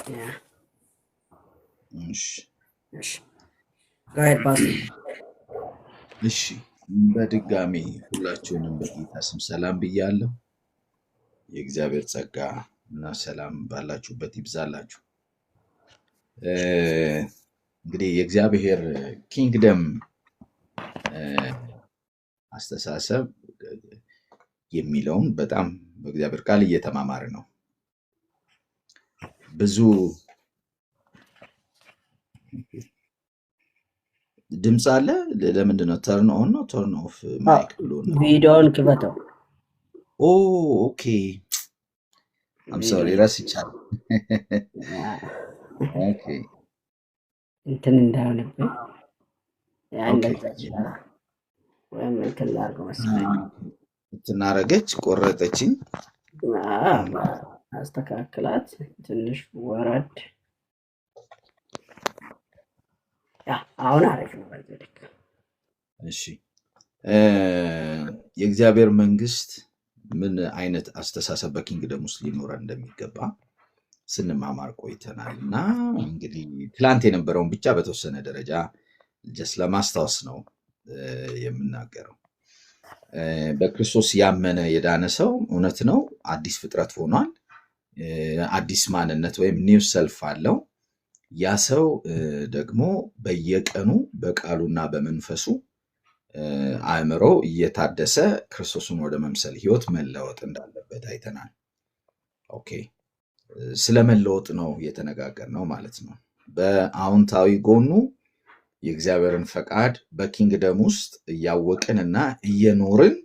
Yeah. እሺ Go ahead, Pastor. እሺ በድጋሚ ሁላችሁንም በጌታ ስም ሰላም ብያለሁ። የእግዚአብሔር ጸጋ እና ሰላም ባላችሁበት ይብዛላችሁ። እንግዲህ የእግዚአብሔር ኪንግደም አስተሳሰብ የሚለውን በጣም በእግዚአብሔር ቃል እየተማማረ ነው። ብዙ ድምፅ አለ። ለምንድን ነው ተርን ኦን ነው ተርን ኦፍ ማይክ ብሎ ነው? ቪዲዮውን ክፈተው። ኦ ኦኬ አም ሶሪ ረስቻለሁ። ኦኬ እንትን እንዳይሆንብኝ እንደዛ ይችላል። ወይም እንትን ላድርገው መሰለኝ። እንትን አደረገች፣ ቆረጠችኝ። አስተካክላት፣ ትንሽ ወረድ። አሁን አሪፍ ነው። በዚህ ልክ እሺ። የእግዚአብሔር መንግስት ምን አይነት አስተሳሰብ በኪንግደም ውስጥ ሊኖረን እንደሚገባ ስንማማር ቆይተናል እና እንግዲህ ትላንት የነበረውን ብቻ በተወሰነ ደረጃ ጀስት ለማስታወስ ነው የምናገረው። በክርስቶስ ያመነ የዳነ ሰው እውነት ነው አዲስ ፍጥረት ሆኗል። አዲስ ማንነት ወይም ኒው ሰልፍ አለው። ያ ሰው ደግሞ በየቀኑ በቃሉና በመንፈሱ አእምሮ እየታደሰ ክርስቶስን ወደ መምሰል ህይወት መለወጥ እንዳለበት አይተናል። ኦኬ፣ ስለ መለወጥ ነው የተነጋገርነው ማለት ነው። በአዎንታዊ ጎኑ የእግዚአብሔርን ፈቃድ በኪንግደም ውስጥ እያወቅን እና እየኖርን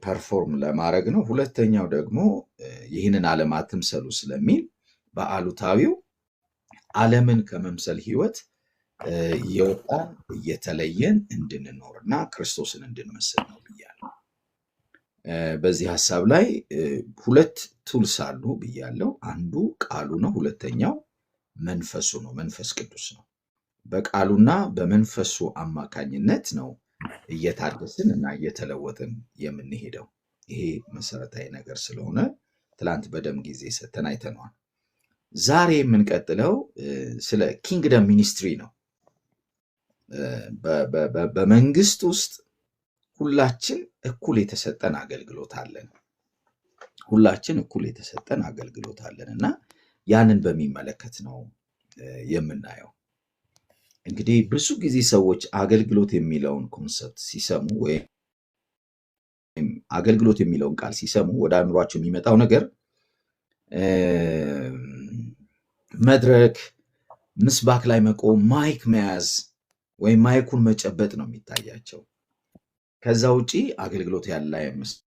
ፐርፎርም ለማድረግ ነው። ሁለተኛው ደግሞ ይህንን ዓለም አትምሰሉ ስለሚል በአሉታዊው ዓለምን ከመምሰል ህይወት እየወጣን እየተለየን እንድንኖርና ክርስቶስን እንድንመስል ነው ብያለሁ። በዚህ ሀሳብ ላይ ሁለት ቱልስ አሉ ብያለሁ። አንዱ ቃሉ ነው፣ ሁለተኛው መንፈሱ ነው፣ መንፈስ ቅዱስ ነው። በቃሉና በመንፈሱ አማካኝነት ነው እየታደስን እና እየተለወጥን የምንሄደው። ይሄ መሰረታዊ ነገር ስለሆነ ትላንት በደም ጊዜ ሰተን አይተነዋል። ዛሬ የምንቀጥለው ስለ ኪንግደም ሚኒስትሪ ነው። በመንግስት ውስጥ ሁላችን እኩል የተሰጠን አገልግሎት አለን። ሁላችን እኩል የተሰጠን አገልግሎት አለን እና ያንን በሚመለከት ነው የምናየው። እንግዲህ ብዙ ጊዜ ሰዎች አገልግሎት የሚለውን ኮንሰፕት ሲሰሙ ወይም አገልግሎት የሚለውን ቃል ሲሰሙ ወደ አእምሯቸው የሚመጣው ነገር መድረክ፣ ምስባክ ላይ መቆም፣ ማይክ መያዝ ወይም ማይኩን መጨበጥ ነው የሚታያቸው። ከዛ ውጪ አገልግሎት ያለ አይመስላቸውም።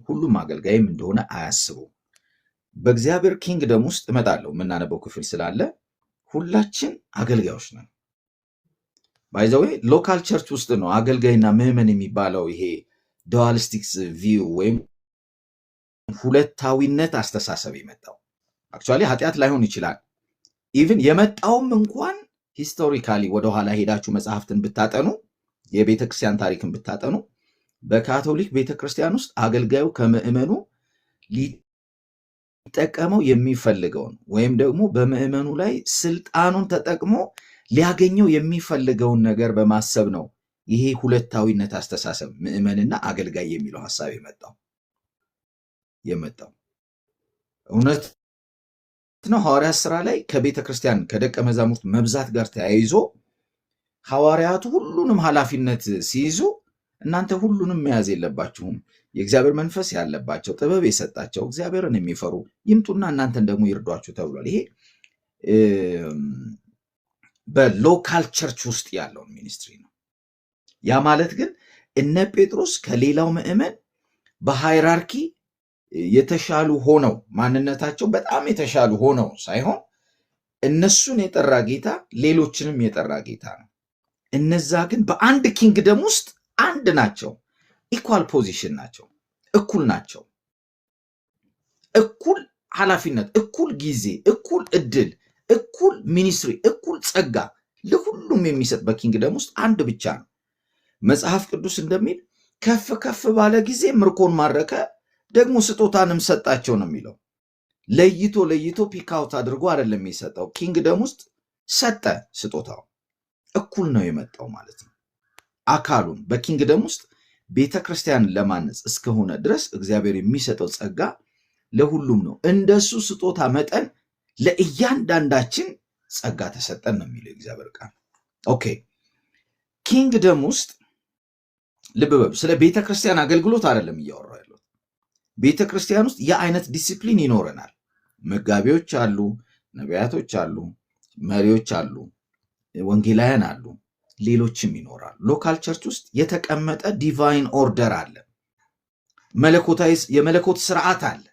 ሁሉም አገልጋይም እንደሆነ አያስቡም። በእግዚአብሔር ኪንግደም ውስጥ እመጣለሁ የምናነበው ክፍል ስላለ ሁላችን አገልጋዮች ነን። ባይዘዌ ሎካል ቸርች ውስጥ ነው አገልጋይና ምዕመን የሚባለው ይሄ ዱዋሊስቲክስ ቪው ወይም ሁለታዊነት አስተሳሰብ የመጣው። አክቹዋሊ ኃጢአት ላይሆን ይችላል። ኢቭን የመጣውም እንኳን ሂስቶሪካሊ ወደኋላ ሄዳችሁ መጽሐፍትን ብታጠኑ፣ የቤተ ክርስቲያን ታሪክን ብታጠኑ በካቶሊክ ቤተ ክርስቲያን ውስጥ አገልጋዩ ከምዕመኑ ሊጠቀመው የሚፈልገውን ወይም ደግሞ በምዕመኑ ላይ ስልጣኑን ተጠቅሞ ሊያገኘው የሚፈልገውን ነገር በማሰብ ነው ይሄ ሁለታዊነት አስተሳሰብ ምዕመንና አገልጋይ የሚለው ሀሳብ የመጣው እውነት ነው። ሐዋርያት ሥራ ላይ ከቤተ ክርስቲያን ከደቀ መዛሙርት መብዛት ጋር ተያይዞ ሐዋርያቱ ሁሉንም ኃላፊነት ሲይዙ እናንተ ሁሉንም መያዝ የለባችሁም፣ የእግዚአብሔር መንፈስ ያለባቸው ጥበብ የሰጣቸው እግዚአብሔርን የሚፈሩ ይምጡና እናንተን ደግሞ ይርዷችሁ ተብሏል። ይሄ በሎካል ቸርች ውስጥ ያለውን ሚኒስትሪ ነው። ያ ማለት ግን እነ ጴጥሮስ ከሌላው ምዕመን በሃይራርኪ የተሻሉ ሆነው ማንነታቸው በጣም የተሻሉ ሆነው ሳይሆን እነሱን የጠራ ጌታ ሌሎችንም የጠራ ጌታ ነው። እነዛ ግን በአንድ ኪንግደም ውስጥ አንድ ናቸው። ኢኳል ፖዚሽን ናቸው። እኩል ናቸው። እኩል ኃላፊነት፣ እኩል ጊዜ፣ እኩል እድል፣ እኩል ሚኒስትሪ፣ እኩል ጸጋ ለሁሉም የሚሰጥ በኪንግደም ውስጥ አንድ ብቻ ነው። መጽሐፍ ቅዱስ እንደሚል ከፍ ከፍ ባለ ጊዜ ምርኮን ማረከ፣ ደግሞ ስጦታንም ሰጣቸው ነው የሚለው። ለይቶ ፒካውት አድርጎ አይደለም የሚሰጠው። ኪንግደም ውስጥ ሰጠ ስጦታው፣ እኩል ነው የመጣው ማለት ነው። አካሉን በኪንግደም ውስጥ ቤተ ክርስቲያን ለማነጽ እስከሆነ ድረስ እግዚአብሔር የሚሰጠው ጸጋ ለሁሉም ነው። እንደሱ ስጦታ መጠን ለእያንዳንዳችን ጸጋ ተሰጠን ነው የሚለው እግዚአብሔር ቃል። ኦኬ ኪንግደም ውስጥ ልብ በሉ፣ ስለ ቤተ ክርስቲያን አገልግሎት አይደለም እያወራሁ ያለው። ቤተ ክርስቲያን ውስጥ የአይነት ዲሲፕሊን ይኖረናል። መጋቢዎች አሉ፣ ነቢያቶች አሉ፣ መሪዎች አሉ፣ ወንጌላውያን አሉ፣ ሌሎችም ይኖራሉ። ሎካል ቸርች ውስጥ የተቀመጠ ዲቫይን ኦርደር አለ፣ የመለኮት ስርዓት አለ፣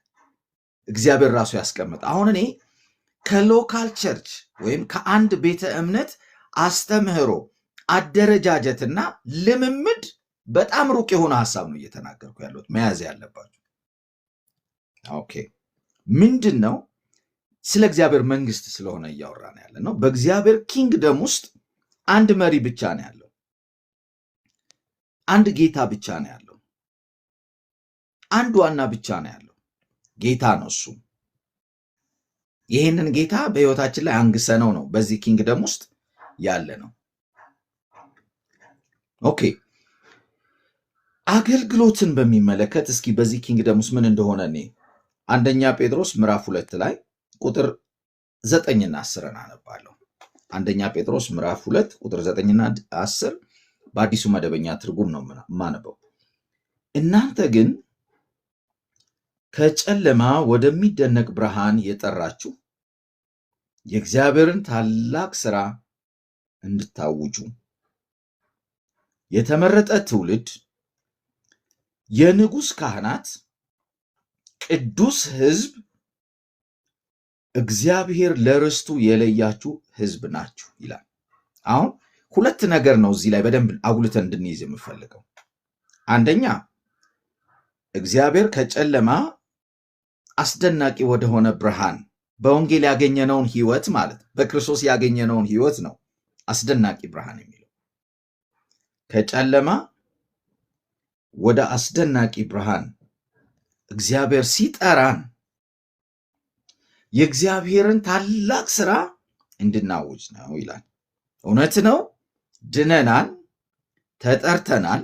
እግዚአብሔር ራሱ ያስቀመጠ። አሁን እኔ ከሎካል ቸርች ወይም ከአንድ ቤተ እምነት አስተምህሮ አደረጃጀትና ልምምድ በጣም ሩቅ የሆነ ሀሳብ ነው እየተናገርኩ ያለሁት፣ መያዝ ያለባችሁ። ኦኬ ምንድን ነው? ስለ እግዚአብሔር መንግስት ስለሆነ እያወራን ያለ ነው። በእግዚአብሔር ኪንግደም ውስጥ አንድ መሪ ብቻ ነው ያለው፣ አንድ ጌታ ብቻ ነው ያለው፣ አንድ ዋና ብቻ ነው ያለው፣ ጌታ ነው እሱ። ይህንን ጌታ በህይወታችን ላይ አንግሰነው ነው በዚህ ኪንግደም ውስጥ ያለ ነው። ኦኬ አገልግሎትን በሚመለከት እስኪ በዚህ ኪንግደም ውስጥ ምን እንደሆነ እኔ አንደኛ ጴጥሮስ ምዕራፍ 2 ላይ ቁጥር 9ና 10 አነባለሁ። አንደኛ ጴጥሮስ ምዕራፍ 2 ቁጥር 9ና 10 በአዲሱ መደበኛ ትርጉም ነው የማነበው። እናንተ ግን ከጨለማ ወደሚደነቅ ብርሃን የጠራችሁ የእግዚአብሔርን ታላቅ ሥራ እንድታውጁ የተመረጠ ትውልድ፣ የንጉሥ ካህናት፣ ቅዱስ ሕዝብ፣ እግዚአብሔር ለርስቱ የለያችሁ ሕዝብ ናችሁ ይላል። አሁን ሁለት ነገር ነው እዚህ ላይ በደንብ አጉልተን እንድንይዝ የምፈልገው። አንደኛ እግዚአብሔር ከጨለማ አስደናቂ ወደሆነ ብርሃን በወንጌል ያገኘነውን ህይወት ማለት በክርስቶስ ያገኘነውን ህይወት ነው አስደናቂ ብርሃን የሚለው። ከጨለማ ወደ አስደናቂ ብርሃን እግዚአብሔር ሲጠራን የእግዚአብሔርን ታላቅ ስራ እንድናውጅ ነው ይላል። እውነት ነው፣ ድነናል፣ ተጠርተናል።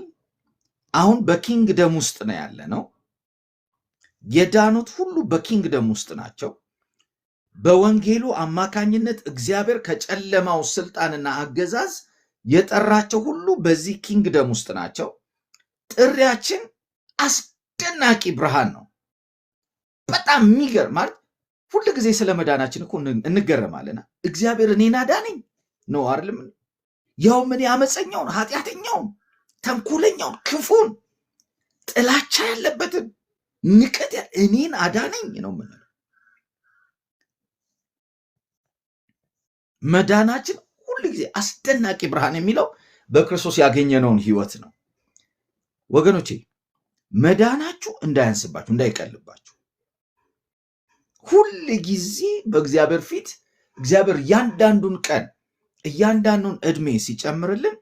አሁን በኪንግደም ውስጥ ነው ያለ ነው። የዳኑት ሁሉ በኪንግደም ውስጥ ናቸው። በወንጌሉ አማካኝነት እግዚአብሔር ከጨለማው ስልጣንና አገዛዝ የጠራቸው ሁሉ በዚህ ኪንግደም ውስጥ ናቸው። ጥሪያችን አስደናቂ ብርሃን ነው። በጣም የሚገርም ማለት ሁሉ ጊዜ ስለ መዳናችን እኮ እንገረማለና እግዚአብሔር እኔን አዳነኝ ነው አይደለም? ያውም እኔ አመፀኛውን፣ ኃጢአተኛውን፣ ተንኮለኛውን፣ ክፉን፣ ጥላቻ ያለበትን ንቀት እኔን አዳነኝ ነው የምንለው። መዳናችን ሁሉ ጊዜ አስደናቂ ብርሃን የሚለው በክርስቶስ ያገኘነውን ህይወት ነው። ወገኖቼ መዳናችሁ እንዳያንስባችሁ፣ እንዳይቀልባችሁ ሁል ጊዜ በእግዚአብሔር ፊት እግዚአብሔር እያንዳንዱን ቀን እያንዳንዱን ዕድሜ ሲጨምርልን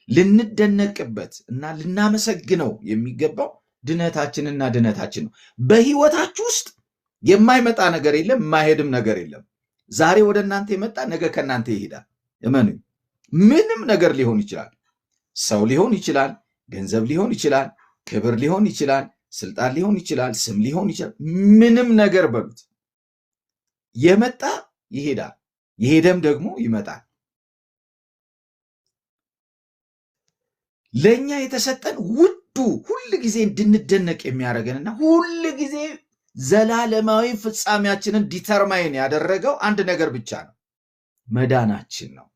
ልንደነቅበት እና ልናመሰግነው የሚገባው ድነታችንና ድነታችን ነው። በህይወታችሁ ውስጥ የማይመጣ ነገር የለም፣ የማይሄድም ነገር የለም። ዛሬ ወደ እናንተ የመጣ ነገ ከእናንተ ይሄዳል። እመኑኝ። ምንም ነገር ሊሆን ይችላል። ሰው ሊሆን ይችላል፣ ገንዘብ ሊሆን ይችላል፣ ክብር ሊሆን ይችላል፣ ስልጣን ሊሆን ይችላል፣ ስም ሊሆን ይችላል። ምንም ነገር በሉት የመጣ ይሄዳል፣ የሄደም ደግሞ ይመጣል። ለእኛ የተሰጠን ውዱ ሁል ጊዜ እንድንደነቅ የሚያደርገንና ሁል ጊዜ ዘላለማዊ ፍጻሜያችንን ዲተርማይን ያደረገው አንድ ነገር ብቻ ነው፣ መዳናችን ነው።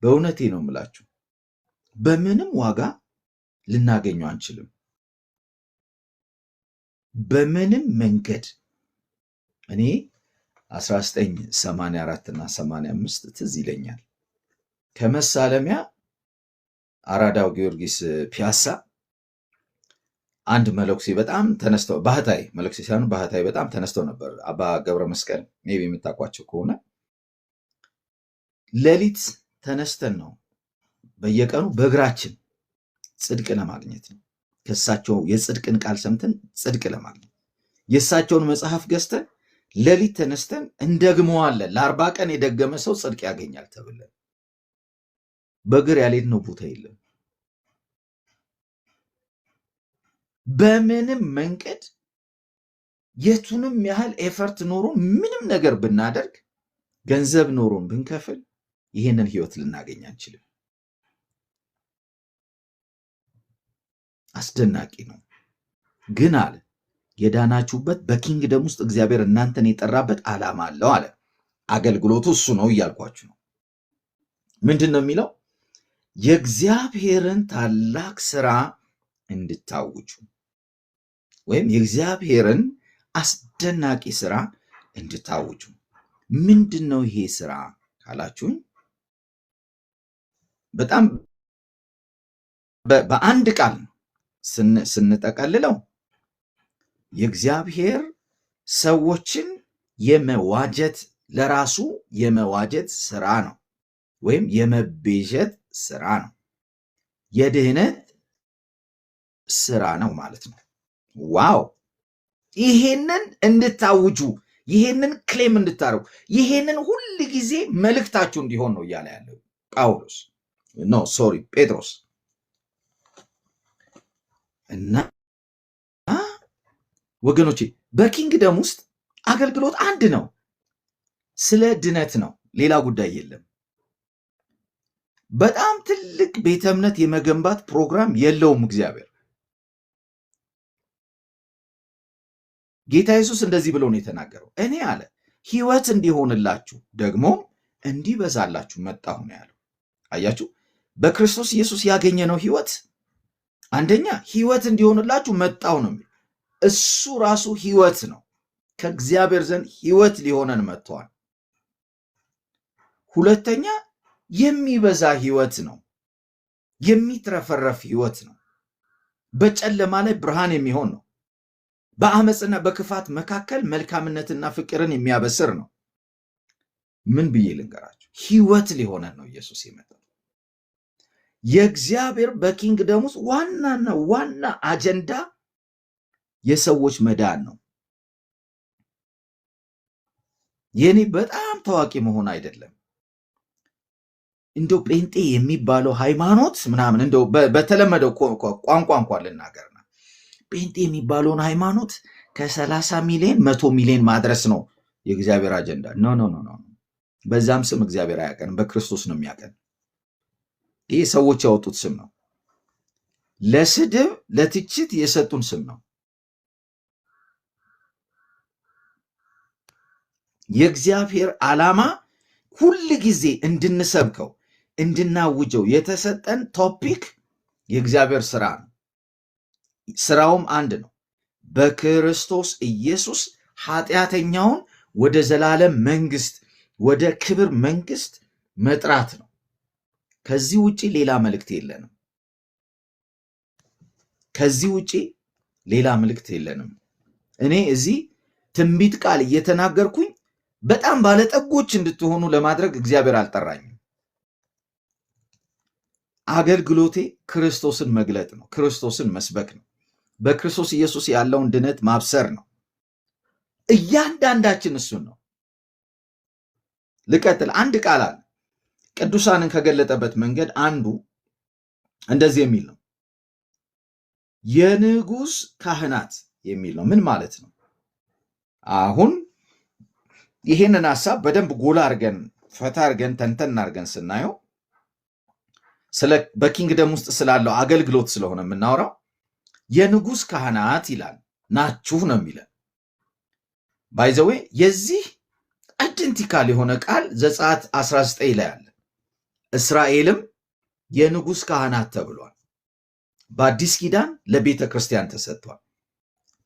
በእውነቴ ነው የምላችሁ፣ በምንም ዋጋ ልናገኘው አንችልም። በምንም መንገድ እኔ 1984 እና 85 ትዝ ይለኛል። ከመሳለሚያ አራዳው ጊዮርጊስ ፒያሳ አንድ መለኩሴ በጣም ተነስተው፣ ባህታዊ መለኩሴ ሳይሆኑ ባህታዊ በጣም ተነስተው ነበር። አባ ገብረ መስቀል ሜይ ቢ የምታውቋቸው ከሆነ ሌሊት ተነስተን ነው በየቀኑ በእግራችን ጽድቅ ለማግኘት ነው። ከሳቸው የጽድቅን ቃል ሰምተን ጽድቅ ለማግኘት የእሳቸውን መጽሐፍ ገዝተን ሌሊት ተነስተን እንደግመዋለን። ለ40 ቀን የደገመ ሰው ጽድቅ ያገኛል ተብለን በእግር ያልሄድነው ቦታ የለም። በምንም መንገድ የቱንም ያህል ኤፈርት ኖሮ ምንም ነገር ብናደርግ ገንዘብ ኖሮን ብንከፍል ይህንን ህይወት ልናገኝ አንችልም። አስደናቂ ነው። ግን አለ የዳናችሁበት በኪንግደም ውስጥ እግዚአብሔር እናንተን የጠራበት ዓላማ አለው አለ። አገልግሎቱ እሱ ነው እያልኳችሁ ነው። ምንድን ነው የሚለው? የእግዚአብሔርን ታላቅ ስራ እንድታውጁ ወይም የእግዚአብሔርን አስደናቂ ስራ እንድታውጁ። ምንድን ነው ይሄ ስራ ካላችሁኝ በጣም በአንድ ቃል ስንጠቀልለው የእግዚአብሔር ሰዎችን የመዋጀት ለራሱ የመዋጀት ስራ ነው፣ ወይም የመቤዠት ስራ ነው፣ የድህነት ስራ ነው ማለት ነው። ዋው! ይሄንን እንድታውጁ፣ ይሄንን ክሌም እንድታረጉ፣ ይሄንን ሁል ጊዜ መልእክታችሁ እንዲሆን ነው እያለ ያለው ጴጥሮስ እና ወገኖቼ በኪንግደም ውስጥ አገልግሎት አንድ ነው። ስለ ድነት ነው፣ ሌላ ጉዳይ የለም። በጣም ትልቅ ቤተ እምነት የመገንባት ፕሮግራም የለውም እግዚአብሔር። ጌታ ኢየሱስ እንደዚህ ብሎ ነው የተናገረው። እኔ አለ ሕይወት እንዲሆንላችሁ ደግሞ እንዲበዛላችሁ መጣሁ ነው ያለው። አያችሁ፣ በክርስቶስ ኢየሱስ ያገኘነው ሕይወት አንደኛ ሕይወት እንዲሆንላችሁ መጣሁ ነው የሚለው። እሱ ራሱ ሕይወት ነው። ከእግዚአብሔር ዘንድ ሕይወት ሊሆነን መጥቷል። ሁለተኛ የሚበዛ ሕይወት ነው፣ የሚትረፈረፍ ሕይወት ነው። በጨለማ ላይ ብርሃን የሚሆን ነው። በአመፅና በክፋት መካከል መልካምነትና ፍቅርን የሚያበስር ነው። ምን ብዬ ልንገራችሁ? ሕይወት ሊሆነን ነው ኢየሱስ የመጣው። የእግዚአብሔር በኪንግደም ውስጥ ዋናና ዋና አጀንዳ የሰዎች መዳን ነው። የኔ በጣም ታዋቂ መሆን አይደለም። እንደው ጴንጤ የሚባለው ሃይማኖት ምናምን እንደው በተለመደው ቋንቋ እንኳን ልናገርና ጴንጤ የሚባለውን ሃይማኖት ከ30 ሚሊዮን 100 ሚሊዮን ማድረስ ነው የእግዚአብሔር አጀንዳ። ኖ። በዛም ስም እግዚአብሔር አያውቀንም፣ በክርስቶስ ነው የሚያውቀን። ይህ ሰዎች ያወጡት ስም ነው። ለስድብ ለትችት የሰጡን ስም ነው። የእግዚአብሔር ዓላማ ሁል ጊዜ እንድንሰብከው እንድናውጀው የተሰጠን ቶፒክ የእግዚአብሔር ስራ ነው። ስራውም አንድ ነው። በክርስቶስ ኢየሱስ ኃጢአተኛውን ወደ ዘላለም መንግስት፣ ወደ ክብር መንግስት መጥራት ነው። ከዚህ ውጪ ሌላ መልእክት የለንም። ከዚህ ውጪ ሌላ መልእክት የለንም። እኔ እዚህ ትንቢት ቃል እየተናገርኩኝ በጣም ባለጠጎች እንድትሆኑ ለማድረግ እግዚአብሔር አልጠራኝም። አገልግሎቴ ክርስቶስን መግለጥ ነው፣ ክርስቶስን መስበክ ነው፣ በክርስቶስ ኢየሱስ ያለውን ድነት ማብሰር ነው። እያንዳንዳችን እሱን ነው። ልቀጥል። አንድ ቃል አለ ቅዱሳንን ከገለጠበት መንገድ አንዱ እንደዚህ የሚል ነው፣ የንጉሥ ካህናት የሚል ነው። ምን ማለት ነው? አሁን ይሄንን ሐሳብ በደንብ ጎላ አድርገን ፈታ አድርገን ተንተን አድርገን ስናየው በኪንግደም ውስጥ ስላለው አገልግሎት ስለሆነ የምናወራው የንጉሥ ካህናት ይላል ናችሁ ነው የሚለን። ባይዘዌ የዚህ አይደንቲካል የሆነ ቃል ዘጸአት 19 ላይ አለ። እስራኤልም የንጉሥ ካህናት ተብሏል። በአዲስ ኪዳን ለቤተ ክርስቲያን ተሰጥቷል።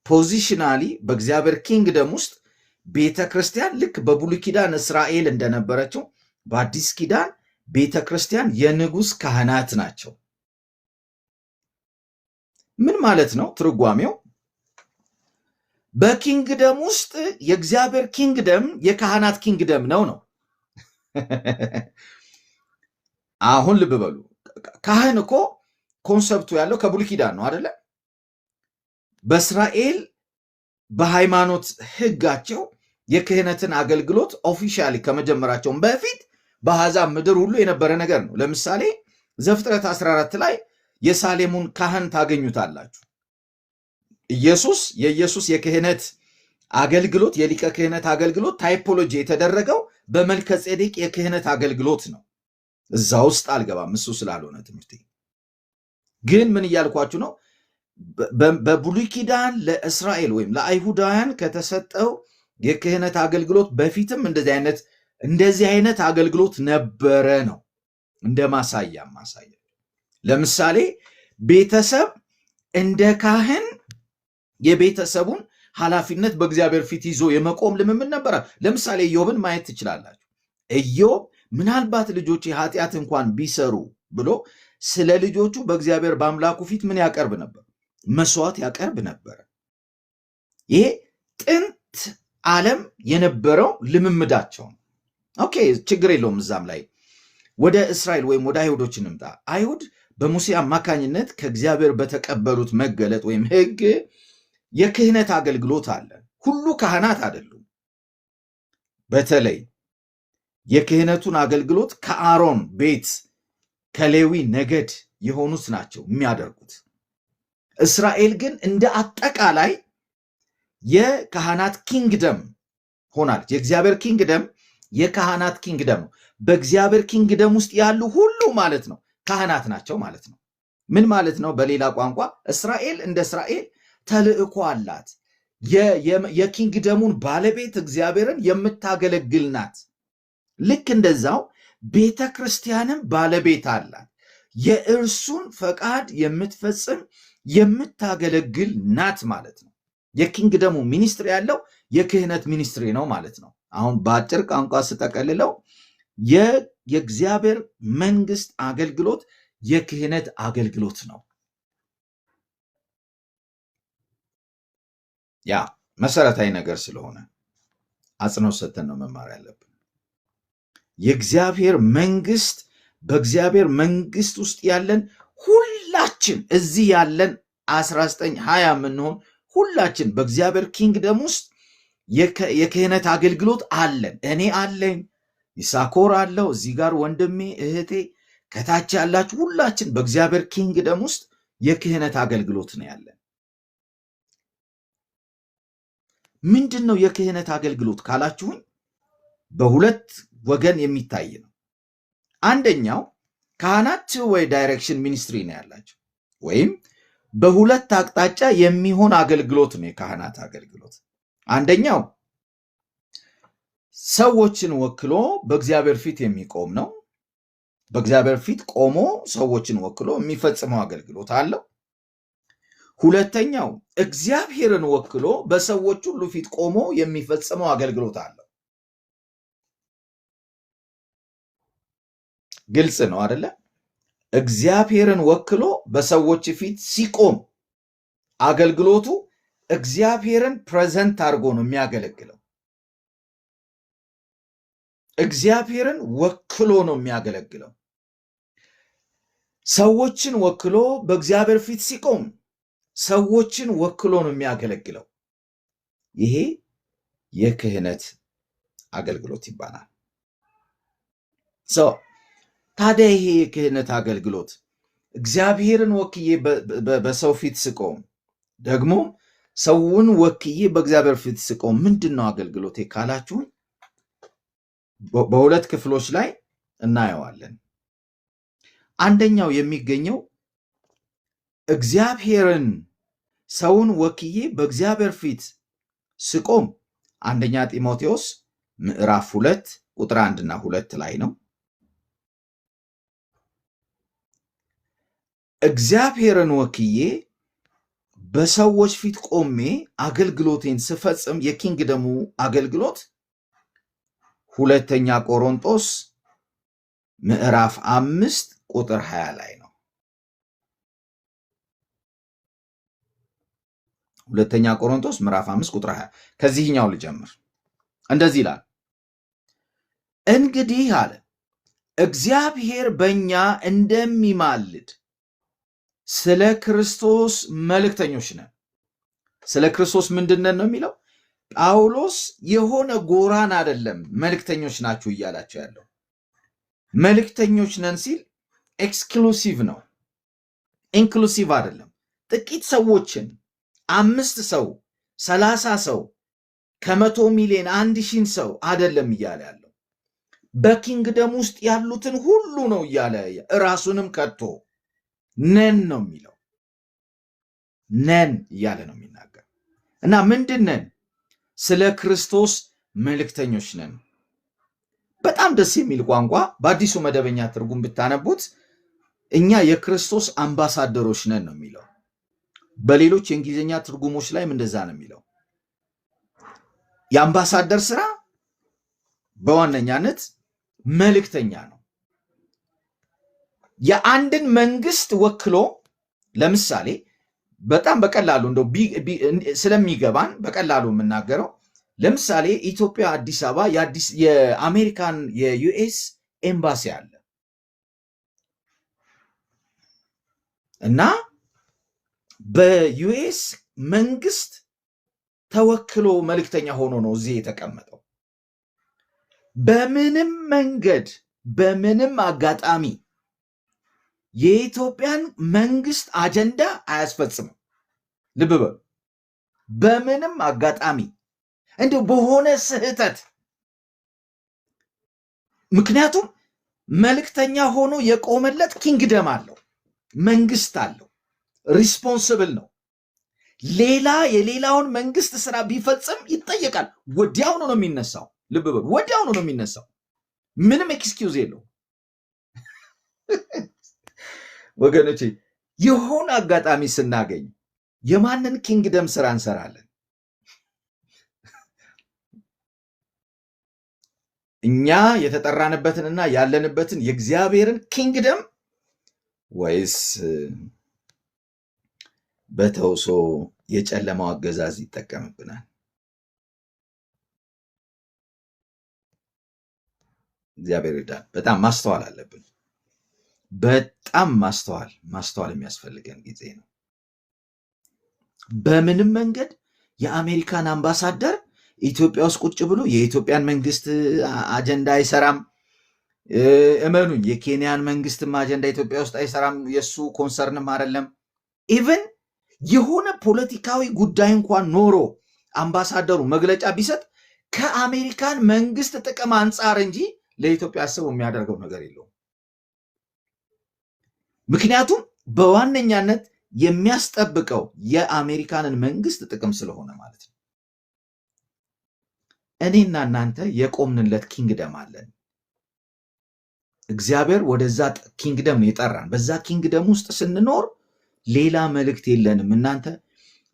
ፖዚሽናሊ በእግዚአብሔር ኪንግደም ውስጥ ቤተ ክርስቲያን ልክ በብሉይ ኪዳን እስራኤል እንደነበረችው በአዲስ ኪዳን ቤተ ክርስቲያን የንጉሥ ካህናት ናቸው። ምን ማለት ነው? ትርጓሜው በኪንግደም ውስጥ የእግዚአብሔር ኪንግደም የካህናት ኪንግደም ነው። አሁን ልብ በሉ። ካህን እኮ ኮንሰፕቱ ያለው ከብሉይ ኪዳን ነው አይደለ? በእስራኤል በሃይማኖት ህጋቸው የክህነትን አገልግሎት ኦፊሻሊ ከመጀመራቸውን በፊት በአሕዛብ ምድር ሁሉ የነበረ ነገር ነው። ለምሳሌ ዘፍጥረት 14 ላይ የሳሌሙን ካህን ታገኙታላችሁ። የኢየሱስ የክህነት አገልግሎት የሊቀ ክህነት አገልግሎት ታይፖሎጂ የተደረገው በመልከ ጼዴቅ የክህነት አገልግሎት ነው። እዛ ውስጥ አልገባም፣ እሱ ስላልሆነ ትምህርቴ። ግን ምን እያልኳችሁ ነው? በብሉይ ኪዳን ለእስራኤል ወይም ለአይሁዳውያን ከተሰጠው የክህነት አገልግሎት በፊትም እንደዚህ አይነት አገልግሎት ነበረ ነው። እንደ ማሳያ ለምሳሌ ቤተሰብ እንደ ካህን የቤተሰቡን ኃላፊነት በእግዚአብሔር ፊት ይዞ የመቆም ልምምድ ነበረ። ለምሳሌ ኢዮብን ማየት ትችላላችሁ። ኢዮብ ምናልባት ልጆች ኃጢአት እንኳን ቢሰሩ ብሎ ስለ ልጆቹ በእግዚአብሔር በአምላኩ ፊት ምን ያቀርብ ነበር? መስዋዕት ያቀርብ ነበር። ይሄ ጥንት ዓለም የነበረው ልምምዳቸው ነው። ኦኬ፣ ችግር የለውም። እዛም ላይ ወደ እስራኤል ወይም ወደ አይሁዶች እንምጣ። አይሁድ በሙሴ አማካኝነት ከእግዚአብሔር በተቀበሉት መገለጥ ወይም ሕግ የክህነት አገልግሎት አለ። ሁሉ ካህናት አይደሉም። በተለይ የክህነቱን አገልግሎት ከአሮን ቤት ከሌዊ ነገድ የሆኑት ናቸው የሚያደርጉት። እስራኤል ግን እንደ አጠቃላይ የካህናት ኪንግደም ሆናለች። የእግዚአብሔር ኪንግደም የካህናት ኪንግደም ነው። በእግዚአብሔር ኪንግደም ውስጥ ያሉ ሁሉ ማለት ነው ካህናት ናቸው ማለት ነው። ምን ማለት ነው? በሌላ ቋንቋ እስራኤል እንደ እስራኤል ተልእኮ አላት። የኪንግደሙን ባለቤት እግዚአብሔርን የምታገለግል ናት። ልክ እንደዛው ቤተ ክርስቲያንም ባለቤት አላት። የእርሱን ፈቃድ የምትፈጽም የምታገለግል ናት ማለት ነው። የኪንግደሙ ሚኒስትሪ ያለው የክህነት ሚኒስትሪ ነው ማለት ነው። አሁን በአጭር ቋንቋ ስጠቀልለው የእግዚአብሔር መንግስት አገልግሎት የክህነት አገልግሎት ነው። ያ መሰረታዊ ነገር ስለሆነ አጽንኦት ሰጥተን ነው መማር ያለብን። የእግዚአብሔር መንግስት በእግዚአብሔር መንግስት ውስጥ ያለን ሁላችን እዚህ ያለን 19 20 የምንሆን ሁላችን በእግዚአብሔር ኪንግደም ውስጥ የክህነት አገልግሎት አለን። እኔ አለኝ፣ ይሳኮር አለው፣ እዚህ ጋር ወንድሜ እህቴ፣ ከታች ያላችሁ ሁላችን በእግዚአብሔር ኪንግደም ውስጥ የክህነት አገልግሎት ነው ያለን። ምንድን ነው የክህነት አገልግሎት ካላችሁኝ በሁለት ወገን የሚታይ ነው። አንደኛው ካህናት ቱ ዌይ ዳይሬክሽን ሚኒስትሪ ነው ያላቸው፣ ወይም በሁለት አቅጣጫ የሚሆን አገልግሎት ነው የካህናት አገልግሎት። አንደኛው ሰዎችን ወክሎ በእግዚአብሔር ፊት የሚቆም ነው። በእግዚአብሔር ፊት ቆሞ ሰዎችን ወክሎ የሚፈጽመው አገልግሎት አለው። ሁለተኛው እግዚአብሔርን ወክሎ በሰዎች ሁሉ ፊት ቆሞ የሚፈጽመው አገልግሎት አለው። ግልጽ ነው አይደለ? እግዚአብሔርን ወክሎ በሰዎች ፊት ሲቆም አገልግሎቱ እግዚአብሔርን ፕሬዘንት አድርጎ ነው የሚያገለግለው። እግዚአብሔርን ወክሎ ነው የሚያገለግለው። ሰዎችን ወክሎ በእግዚአብሔር ፊት ሲቆም ሰዎችን ወክሎ ነው የሚያገለግለው። ይሄ የክህነት አገልግሎት ይባላል። ታዲያ ይሄ የክህነት አገልግሎት እግዚአብሔርን ወክዬ በሰው ፊት ስቆም ደግሞ ሰውን ወክዬ በእግዚአብሔር ፊት ስቆም ምንድን ነው አገልግሎቴ ካላችሁን በሁለት ክፍሎች ላይ እናየዋለን። አንደኛው የሚገኘው እግዚአብሔርን ሰውን ወክዬ በእግዚአብሔር ፊት ስቆም አንደኛ ጢሞቴዎስ ምዕራፍ 2 ቁጥር 1 እና 2 ላይ ነው። እግዚአብሔርን ወክዬ በሰዎች ፊት ቆሜ አገልግሎቴን ስፈጽም የኪንግደሙ አገልግሎት ሁለተኛ ቆሮንቶስ ምዕራፍ 5 ቁጥር 20 ላይ ነው። ሁለተኛ ቆሮንቶስ ምዕራፍ 5 ቁጥር 20። ከዚህኛው ልጀምር። እንደዚህ ይላል፣ እንግዲህ አለ እግዚአብሔር በእኛ እንደሚማልድ ስለ ክርስቶስ መልእክተኞች ነን። ስለ ክርስቶስ ምንድነን ነው የሚለው? ጳውሎስ የሆነ ጎራን አይደለም መልእክተኞች ናችሁ እያላቸው ያለው። መልእክተኞች ነን ሲል ኤክስክሉሲቭ ነው፣ ኢንክሉሲቭ አይደለም። ጥቂት ሰዎችን 5 ሰው 30 ሰው ከ100 ሚሊዮን 1,000 ሰው አይደለም እያለ ያለው። በኪንግደም ውስጥ ያሉትን ሁሉ ነው እያለ ራሱንም ከቶ ነን ነው የሚለው። ነን እያለ ነው የሚናገር እና ምንድን ነን? ስለ ክርስቶስ መልእክተኞች ነን። በጣም ደስ የሚል ቋንቋ። በአዲሱ መደበኛ ትርጉም ብታነቡት እኛ የክርስቶስ አምባሳደሮች ነን ነው የሚለው። በሌሎች የእንግሊዝኛ ትርጉሞች ላይም እንደዛ ነው የሚለው። የአምባሳደር ስራ በዋነኛነት መልእክተኛ ነው። የአንድን መንግስት ወክሎ ለምሳሌ በጣም በቀላሉ እንደው ስለሚገባን በቀላሉ የምናገረው ለምሳሌ ኢትዮጵያ አዲስ አበባ የአሜሪካን የዩኤስ ኤምባሲ አለ እና በዩኤስ መንግስት ተወክሎ መልእክተኛ ሆኖ ነው እዚህ የተቀመጠው። በምንም መንገድ በምንም አጋጣሚ የኢትዮጵያን መንግስት አጀንዳ አያስፈጽምም። ልብ በሉ። በምንም አጋጣሚ እንዲሁ በሆነ ስህተት፣ ምክንያቱም መልእክተኛ ሆኖ የቆመለት ኪንግደም አለው፣ መንግስት አለው፣ ሪስፖንስብል ነው። ሌላ የሌላውን መንግስት ስራ ቢፈጽም ይጠየቃል። ወዲያውኑ ነው የሚነሳው። ልብ በሉ፣ ወዲያውኑ ነው የሚነሳው። ምንም ኤክስኪውዝ የለው። ወገኖቼ የሆነ አጋጣሚ ስናገኝ የማንን ኪንግደም ስራ እንሰራለን? እኛ የተጠራንበትንና ያለንበትን የእግዚአብሔርን ኪንግደም ወይስ በተውሶ የጨለማው አገዛዝ ይጠቀምብናል? እግዚአብሔር ይርዳን። በጣም ማስተዋል አለብን። በጣም ማስተዋል የሚያስፈልገን ጊዜ ነው። በምንም መንገድ የአሜሪካን አምባሳደር ኢትዮጵያ ውስጥ ቁጭ ብሎ የኢትዮጵያን መንግስት አጀንዳ አይሰራም። እመኑኝ፣ የኬንያን መንግስትም አጀንዳ ኢትዮጵያ ውስጥ አይሰራም። የእሱ ኮንሰርንም አይደለም። ኢቨን የሆነ ፖለቲካዊ ጉዳይ እንኳን ኖሮ አምባሳደሩ መግለጫ ቢሰጥ ከአሜሪካን መንግስት ጥቅም አንጻር እንጂ ለኢትዮጵያ አስበው የሚያደርገው ነገር የለውም። ምክንያቱም በዋነኛነት የሚያስጠብቀው የአሜሪካንን መንግስት ጥቅም ስለሆነ ማለት ነው። እኔና እናንተ የቆምንለት ኪንግደም አለን። እግዚአብሔር ወደዛ ኪንግደም ነው የጠራን። በዛ ኪንግደም ውስጥ ስንኖር ሌላ መልእክት የለንም። እናንተ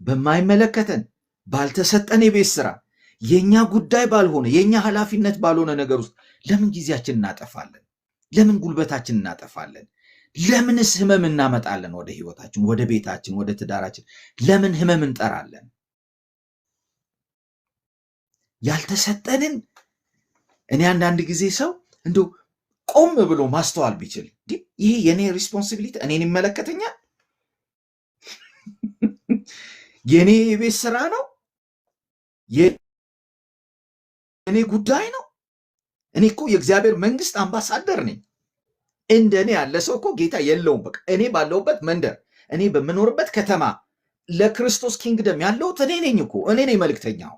በማይመለከተን ባልተሰጠን የቤት ስራ፣ የኛ ጉዳይ ባልሆነ የኛ ኃላፊነት ባልሆነ ነገር ውስጥ ለምን ጊዜያችን እናጠፋለን? ለምን ጉልበታችን እናጠፋለን? ለምንስ ህመም እናመጣለን? ወደ ህይወታችን፣ ወደ ቤታችን፣ ወደ ትዳራችን ለምን ህመም እንጠራለን? ያልተሰጠንን እኔ አንዳንድ ጊዜ ሰው እንደው ቆም ብሎ ማስተዋል ቢችል ይሄ የኔ ሪስፖንሲቢሊቲ እኔን ይመለከተኛል፣ የኔ የቤት ስራ ነው፣ የኔ ጉዳይ ነው። እኔ እኮ የእግዚአብሔር መንግስት አምባሳደር ነኝ። እንደኔ ያለ ሰው እኮ ጌታ የለውም። በቃ እኔ ባለሁበት መንደር፣ እኔ በምኖርበት ከተማ ለክርስቶስ ኪንግደም ያለሁት እኔ ነኝ እኮ። እኔ ነኝ መልእክተኛው።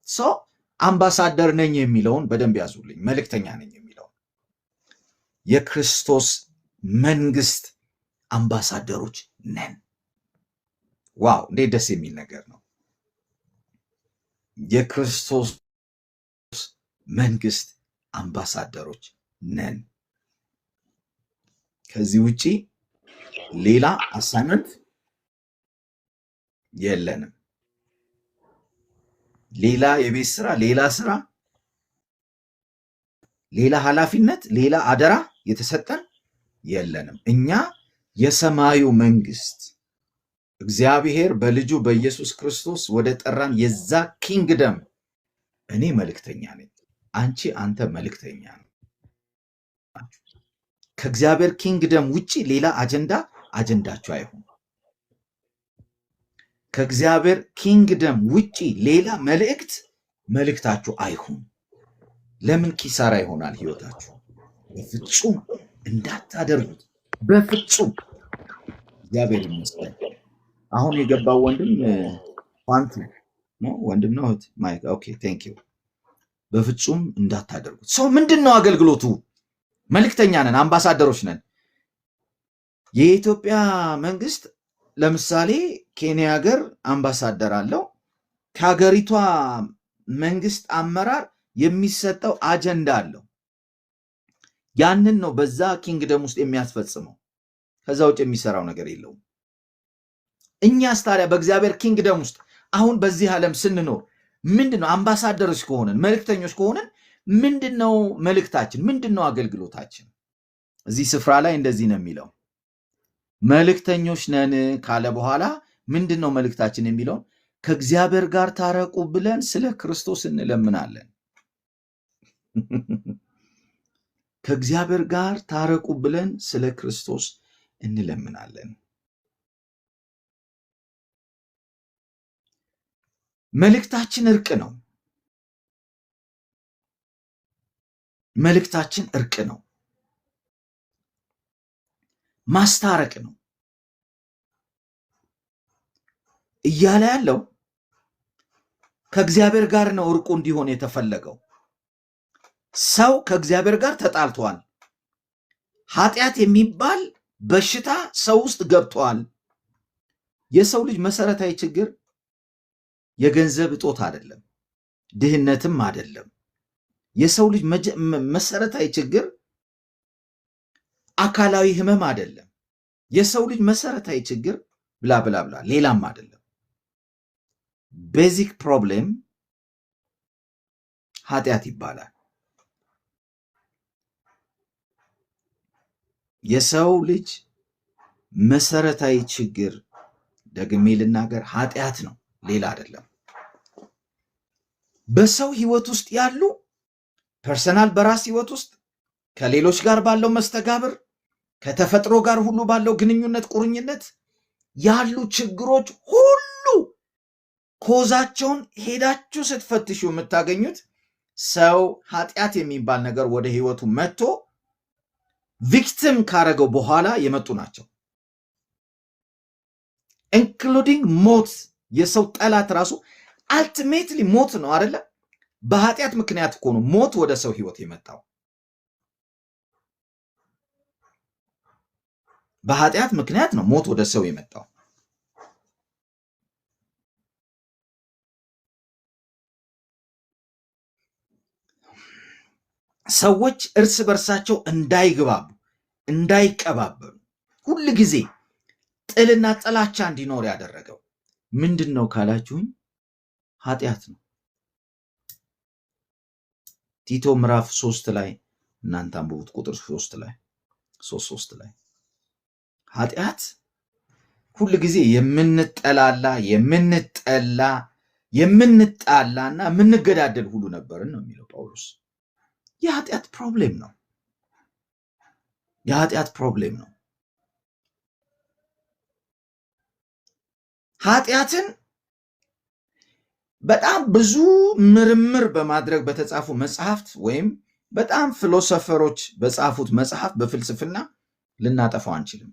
ሰው አምባሳደር ነኝ የሚለውን በደንብ ያዙልኝ። መልእክተኛ ነኝ የሚለውን የክርስቶስ መንግስት አምባሳደሮች ነን። ዋው! እንዴት ደስ የሚል ነገር ነው። የክርስቶስ መንግስት አምባሳደሮች ነን። ከዚህ ውጪ ሌላ አሳይመንት የለንም። ሌላ የቤት ስራ፣ ሌላ ኃላፊነት፣ ሌላ አደራ የተሰጠን የለንም። እኛ የሰማዩ መንግስት እግዚአብሔር በልጁ በኢየሱስ ክርስቶስ ወደ ጠራን የዛ ኪንግደም እኔ መልእክተኛ ነኝ። አንተ መልእክተኛ ነው። ከእግዚአብሔር ኪንግደም ውጪ ሌላ አጀንዳችሁ አይሁን። ከእግዚአብሔር ኪንግደም ውጪ ሌላ መልእክታችሁ አይሁን። ለምን ኪሳራ ይሆናል ህይወታችሁ? በፍጹም እንዳታደርጉት፣ በፍጹም። እግዚአብሔር ይመስገን። አሁን የገባው ወንድም ፋንቱ ነው። ወንድም ነው እህት? ማይክ ኦኬ፣ ቴንክ ዩ። በፍጹም እንዳታደርጉት። ሰው ምንድን ነው አገልግሎቱ? መልእክተኛ ነን፣ አምባሳደሮች ነን። የኢትዮጵያ መንግስት ለምሳሌ ኬንያ ሀገር አምባሳደር አለው። ከሀገሪቷ መንግስት አመራር የሚሰጠው አጀንዳ አለው። ያንን ነው በዛ ኪንግደም ውስጥ የሚያስፈጽመው። ከዛ ውጭ የሚሰራው ነገር የለውም። እኛስ ታዲያ በእግዚአብሔር ኪንግደም ውስጥ አሁን በዚህ ዓለም ስንኖር ምንድነው? አምባሳደሮች ከሆንን መልእክተኞች ከሆንን ምንድነው መልእክታችን? ምንድነው አገልግሎታችን? እዚህ ስፍራ ላይ እንደዚህ ነው የሚለው፣ መልእክተኞች ነን ካለ በኋላ ምንድነው መልእክታችን የሚለውን ከእግዚአብሔር ጋር ታረቁ ብለን ስለ ክርስቶስ እንለምናለን። ከእግዚአብሔር ጋር ታረቁ ብለን ስለ ክርስቶስ እንለምናለን። መልእክታችን እርቅ ነው። መልእክታችን እርቅ ነው፣ ማስታረቅ ነው እያለ ያለው ከእግዚአብሔር ጋር ነው እርቁ እንዲሆን የተፈለገው። ሰው ከእግዚአብሔር ጋር ተጣልቷል። ኃጢአት የሚባል በሽታ ሰው ውስጥ ገብቷል። የሰው ልጅ መሰረታዊ ችግር የገንዘብ እጦት አይደለም፣ ድህነትም አይደለም። የሰው ልጅ መሰረታዊ ችግር አካላዊ ህመም አይደለም። የሰው ልጅ መሰረታዊ ችግር ብላ ብላ ብላ ሌላም አይደለም። ቤዚክ ፕሮብሌም ኃጢአት ይባላል። የሰው ልጅ መሰረታዊ ችግር ደግሜ ልናገር ኃጢአት ነው፣ ሌላ አይደለም። በሰው ህይወት ውስጥ ያሉ ፐርሰናል በራስ ህይወት ውስጥ ከሌሎች ጋር ባለው መስተጋብር ከተፈጥሮ ጋር ሁሉ ባለው ግንኙነት ቁርኝነት ያሉ ችግሮች ሁሉ ኮዛቸውን ሄዳችሁ ስትፈትሹ የምታገኙት ሰው ኃጢአት የሚባል ነገር ወደ ህይወቱ መጥቶ ቪክቲም ካረገው በኋላ የመጡ ናቸው። ኢንክሉዲንግ ሞት። የሰው ጠላት ራሱ አልቲሜትሊ ሞት ነው አይደለ? በኃጢአት ምክንያት እኮ ነው ሞት ወደ ሰው ህይወት የመጣው። በኃጢአት ምክንያት ነው ሞት ወደ ሰው የመጣው። ሰዎች እርስ በርሳቸው እንዳይግባቡ፣ እንዳይቀባበሉ፣ ሁል ጊዜ ጥልና ጥላቻ እንዲኖር ያደረገው ምንድን ነው ካላችሁኝ ኃጢአት ነው። ቲቶ ምዕራፍ 3 ላይ እናንተ አንብቡት፣ ቁጥር 3 ላይ 3 ላይ ኃጢአት ሁል ጊዜ የምንጠላላ የምንጣላና የምንገዳደል ሁሉ ነበርን ነው የሚለው ጳውሎስ። የኃጢአት ፕሮብሌም ነው። የኃጢአት ፕሮብሌም ነው። ኃጢአትን በጣም ብዙ ምርምር በማድረግ በተጻፉ መጽሐፍት ወይም በጣም ፊሎሶፈሮች በጻፉት መጽሐፍ በፍልስፍና ልናጠፋው አንችልም።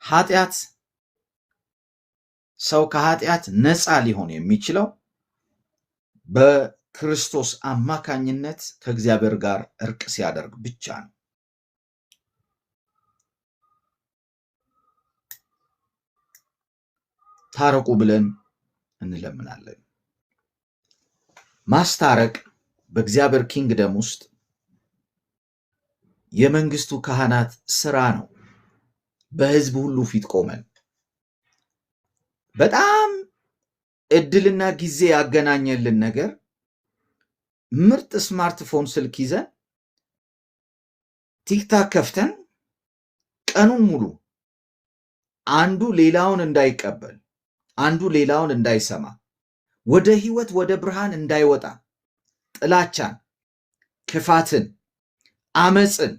ኃጢአት ሰው ከኃጢአት ነፃ ሊሆን የሚችለው በክርስቶስ አማካኝነት ከእግዚአብሔር ጋር እርቅ ሲያደርግ ብቻ ነው። ታረቁ ብለን እንለምናለን። ማስታረቅ በእግዚአብሔር ኪንግደም ውስጥ የመንግስቱ ካህናት ስራ ነው። በህዝብ ሁሉ ፊት ቆመን በጣም እድልና ጊዜ ያገናኘልን ነገር ምርጥ ስማርትፎን ስልክ ይዘን ቲክታክ ከፍተን ቀኑን ሙሉ አንዱ ሌላውን እንዳይቀበል፣ አንዱ ሌላውን እንዳይሰማ፣ ወደ ህይወት ወደ ብርሃን እንዳይወጣ ጥላቻን፣ ክፋትን፣ አመፅን፣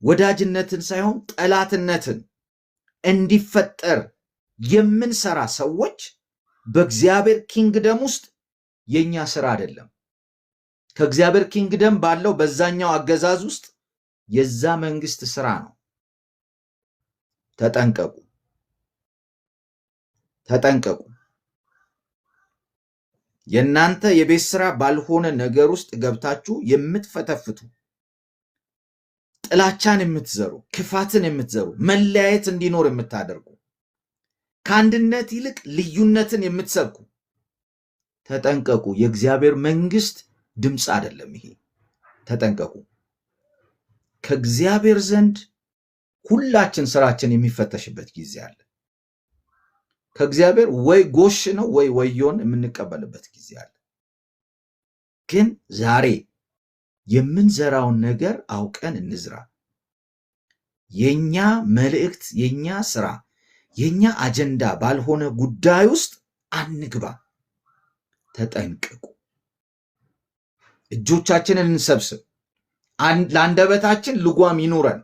ወዳጅነትን ሳይሆን ጠላትነትን እንዲፈጠር የምንሰራ ሰዎች በእግዚአብሔር ኪንግደም ውስጥ የኛ ስራ አይደለም። ከእግዚአብሔር ኪንግደም ባለው በዛኛው አገዛዝ ውስጥ የዛ መንግስት ስራ ነው። ተጠንቀቁ፣ ተጠንቀቁ። የእናንተ የቤት ስራ ባልሆነ ነገር ውስጥ ገብታችሁ የምትፈተፍቱ፣ ጥላቻን የምትዘሩ፣ ክፋትን የምትዘሩ፣ መለያየት እንዲኖር የምታደርጉ፣ ከአንድነት ይልቅ ልዩነትን የምትሰብኩ ተጠንቀቁ። የእግዚአብሔር መንግስት ድምፅ አይደለም ይሄ። ተጠንቀቁ። ከእግዚአብሔር ዘንድ ሁላችን ስራችን የሚፈተሽበት ጊዜ አለ። ከእግዚአብሔር ወይ ጎሽ ነው ወይ ወዮን የምንቀበልበት ጊዜ አለ። ግን ዛሬ የምንዘራውን ነገር አውቀን እንዝራ። የኛ መልእክት፣ የኛ ስራ፣ የኛ አጀንዳ ባልሆነ ጉዳይ ውስጥ አንግባ። ተጠንቀቁ። እጆቻችንን እንሰብስብ። ለአንደበታችን ልጓም ይኑረን።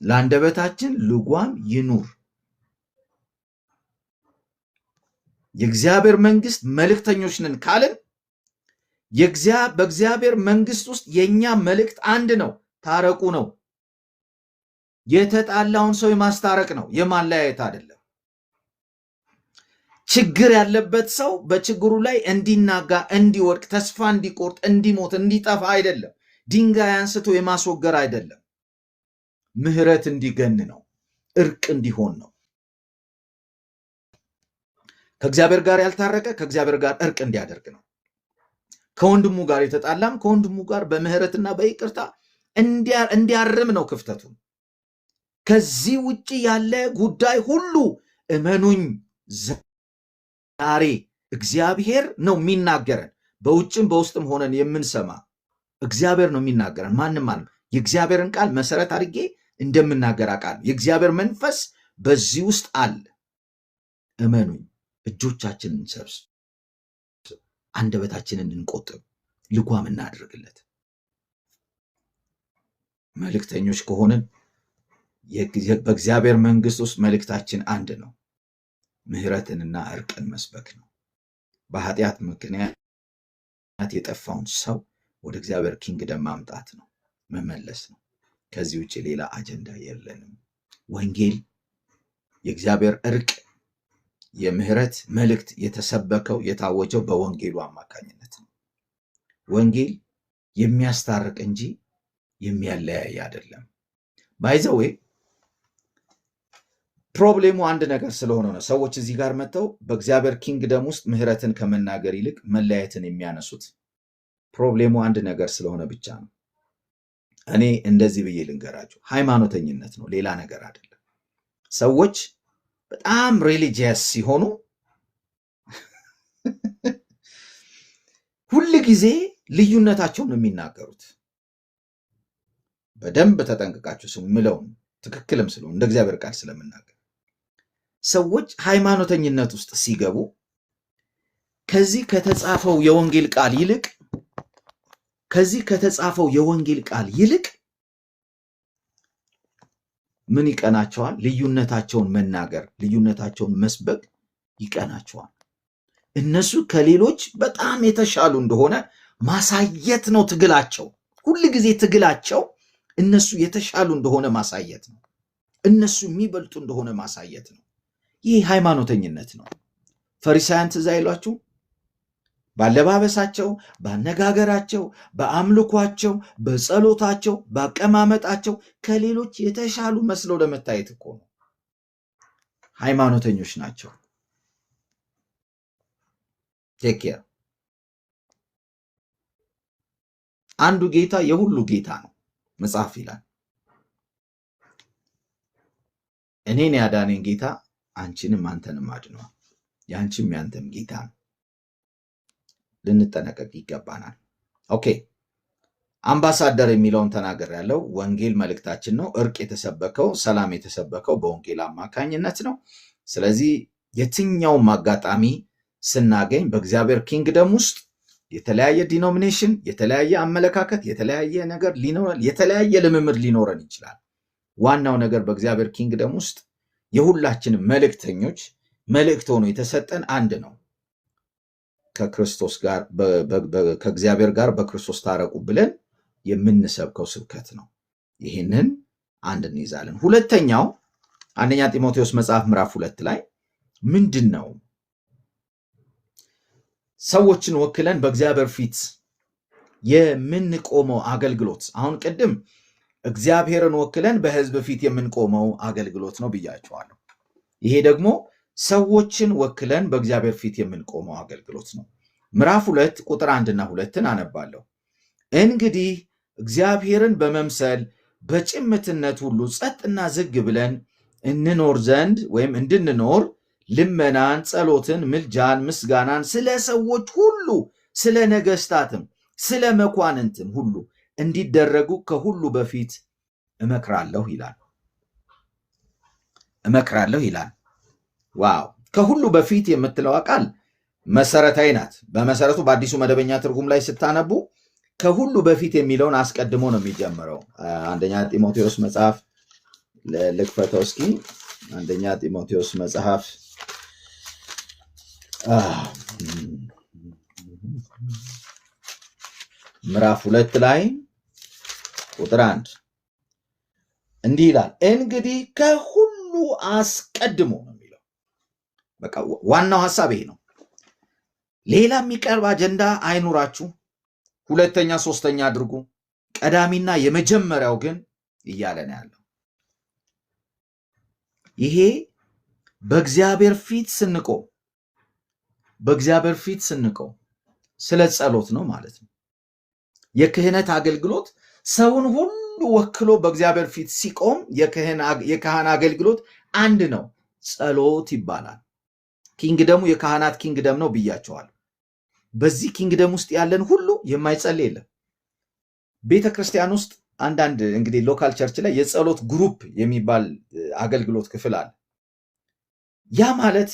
ለአንደበታችን ልጓም ይኑር። የእግዚአብሔር መንግስት መልእክተኞች ነን ካልን በእግዚአብሔር መንግስት ውስጥ የኛ መልእክት አንድ ነው፣ ታረቁ ነው። የተጣላውን ሰው የማስታረቅ ነው፣ የማለያየት አይደለም። ችግር ያለበት ሰው በችግሩ ላይ እንዲናጋ፣ እንዲወድቅ፣ ተስፋ እንዲቆርጥ፣ እንዲሞት፣ እንዲጠፋ አይደለም። ድንጋይ አንስቶ የማስወገር አይደለም። ምህረት እንዲገን ነው፣ እርቅ እንዲሆን ነው። ከእግዚአብሔር ጋር ያልታረቀ ከእግዚአብሔር ጋር እርቅ እንዲያደርግ ነው። ከወንድሙ ጋር የተጣላም ከወንድሙ ጋር በምህረትና በይቅርታ እንዲያርም ነው ክፍተቱን። ከዚህ ውጪ ያለ ጉዳይ ሁሉ እመኑኝ ዛሬ እግዚአብሔር ነው የሚናገረን። በውጭም በውስጥም ሆነን የምንሰማ እግዚአብሔር ነው የሚናገረን። ማንም የእግዚአብሔርን ቃል መሰረት አድርጌ እንደምናገር አውቃለሁ። የእግዚአብሔር መንፈስ በዚህ ውስጥ አለ። እመኑኝ። እጆቻችንን እንሰብስብ፣ አንደበታችንን እንቆጥብ፣ ልጓም እናድርግለት። መልእክተኞች ከሆንን በእግዚአብሔር መንግስት ውስጥ መልእክታችን አንድ ነው። ምህረትንና እርቅን መስበክ ነው። በኃጢአት ምክንያት የጠፋውን ሰው ወደ እግዚአብሔር ኪንግደም ማምጣት ነው፣ መመለስ ነው። ከዚህ ውጭ ሌላ አጀንዳ የለንም። ወንጌል፣ የእግዚአብሔር እርቅ፣ የምህረት መልእክት የተሰበከው የታወጀው በወንጌሉ አማካኝነት ነው። ወንጌል የሚያስታርቅ እንጂ የሚያለያይ አይደለም። ባይዘዌ ፕሮብሌሙ አንድ ነገር ስለሆነ ነው ሰዎች እዚህ ጋር መጥተው በእግዚአብሔር ኪንግደም ውስጥ ምህረትን ከመናገር ይልቅ መለያየትን የሚያነሱት። ፕሮብሌሙ አንድ ነገር ስለሆነ ብቻ ነው። እኔ እንደዚህ ብዬ ልንገራችሁ፣ ሃይማኖተኝነት ነው፣ ሌላ ነገር አይደለም። ሰዎች በጣም ሪሊጂየስ ሲሆኑ ሁል ጊዜ ልዩነታቸውን ነው የሚናገሩት። በደንብ ተጠንቅቃችሁ ስሙ። ምለውም ትክክልም ስለሆነ እንደ እግዚአብሔር ቃል ስለምናገር ሰዎች ሃይማኖተኝነት ውስጥ ሲገቡ ከዚህ ከተጻፈው የወንጌል ቃል ይልቅ ምን ይቀናቸዋል? ልዩነታቸውን መናገር፣ ልዩነታቸውን መስበክ ይቀናቸዋል። እነሱ ከሌሎች በጣም የተሻሉ እንደሆነ ማሳየት ነው ትግላቸው። ሁል ጊዜ ትግላቸው እነሱ የተሻሉ እንደሆነ ማሳየት ነው። እነሱ የሚበልጡ እንደሆነ ማሳየት ነው። ይህ ሃይማኖተኝነት ነው። ፈሪሳውያን ትዝ አይሏችሁ? ባለባበሳቸው፣ ባነጋገራቸው፣ በአምልኳቸው፣ በጸሎታቸው፣ በአቀማመጣቸው ከሌሎች የተሻሉ መስለው ለመታየት እኮ ነው። ሃይማኖተኞች ናቸው። ቴክ ኬር። አንዱ ጌታ የሁሉ ጌታ ነው መጽሐፍ ይላል። እኔን ያዳነኝ ጌታ አንቺንም አንተንም አድኗል። የአንቺም ያንተም ጌታ ነው። ልንጠነቀቅ ይገባናል። ኦኬ፣ አምባሳደር የሚለውን ተናገር ያለው ወንጌል መልእክታችን ነው። እርቅ የተሰበከው፣ ሰላም የተሰበከው በወንጌል አማካኝነት ነው። ስለዚህ የትኛውም አጋጣሚ ስናገኝ በእግዚአብሔር ኪንግደም ውስጥ የተለያየ ዲኖሚኔሽን፣ የተለያየ አመለካከት፣ የተለያየ ነገር ሊኖረን፣ የተለያየ ልምምድ ሊኖረን ይችላል። ዋናው ነገር በእግዚአብሔር ኪንግደም ውስጥ የሁላችንም መልእክተኞች መልእክት ሆኖ የተሰጠን አንድ ነው። ከክርስቶስ ጋር ከእግዚአብሔር ጋር በክርስቶስ ታረቁ ብለን የምንሰብከው ስብከት ነው። ይህንን አንድ እንይዛለን። ሁለተኛው አንደኛ ጢሞቴዎስ መጽሐፍ ምዕራፍ 2 ላይ ምንድን ነው? ሰዎችን ወክለን በእግዚአብሔር ፊት የምንቆመው አገልግሎት። አሁን ቅድም እግዚአብሔርን ወክለን በሕዝብ ፊት የምንቆመው አገልግሎት ነው ብያቸዋለሁ። ይሄ ደግሞ ሰዎችን ወክለን በእግዚአብሔር ፊት የምንቆመው አገልግሎት ነው። ምዕራፍ 2 ቁጥር 1 እና 2 አነባለሁ። እንግዲህ እግዚአብሔርን በመምሰል በጭምትነት ሁሉ ጸጥና ዝግ ብለን እንኖር ዘንድ ወይም እንድንኖር ልመናን፣ ጸሎትን፣ ምልጃን፣ ምስጋናን ስለ ሰዎች ሁሉ ስለ ነገስታትም ስለ መኳንንትም ሁሉ እንዲደረጉ ከሁሉ በፊት እመክራለሁ ይላል። እመክራለሁ ይላል። ዋው! ከሁሉ በፊት የምትለው ቃል መሰረታዊ ናት። በመሰረቱ በአዲሱ መደበኛ ትርጉም ላይ ስታነቡ ከሁሉ በፊት የሚለውን አስቀድሞ ነው የሚጀምረው። አንደኛ ጢሞቴዎስ መጽሐፍ ልክፈተው እስኪ። አንደኛ ጢሞቴዎስ መጽሐፍ ምዕራፍ 2 ላይ ቁጥር 1 እንዲህ ይላል፣ እንግዲህ ከሁሉ አስቀድሞ ነው የሚለው። በቃ ዋናው ሐሳብ ይሄ ነው። ሌላ የሚቀርብ አጀንዳ አይኑራችሁ። ሁለተኛ ሶስተኛ አድርጉ። ቀዳሚና የመጀመሪያው ግን እያለ ነው ያለው። ይሄ በእግዚአብሔር ፊት ስንቆም ስለ ጸሎት ነው ማለት ነው። የክህነት አገልግሎት ሰውን ሁሉ ወክሎ በእግዚአብሔር ፊት ሲቆም የካህን አገልግሎት አንድ ነው፣ ጸሎት ይባላል። ኪንግደሙ የካህናት ኪንግደም ነው ብያቸዋል። በዚህ ኪንግደም ውስጥ ያለን ሁሉ የማይጸልይ የለም። ቤተ ክርስቲያን ውስጥ አንዳንድ እንግዲህ ሎካል ቸርች ላይ የጸሎት ግሩፕ የሚባል አገልግሎት ክፍል አለ። ያ ማለት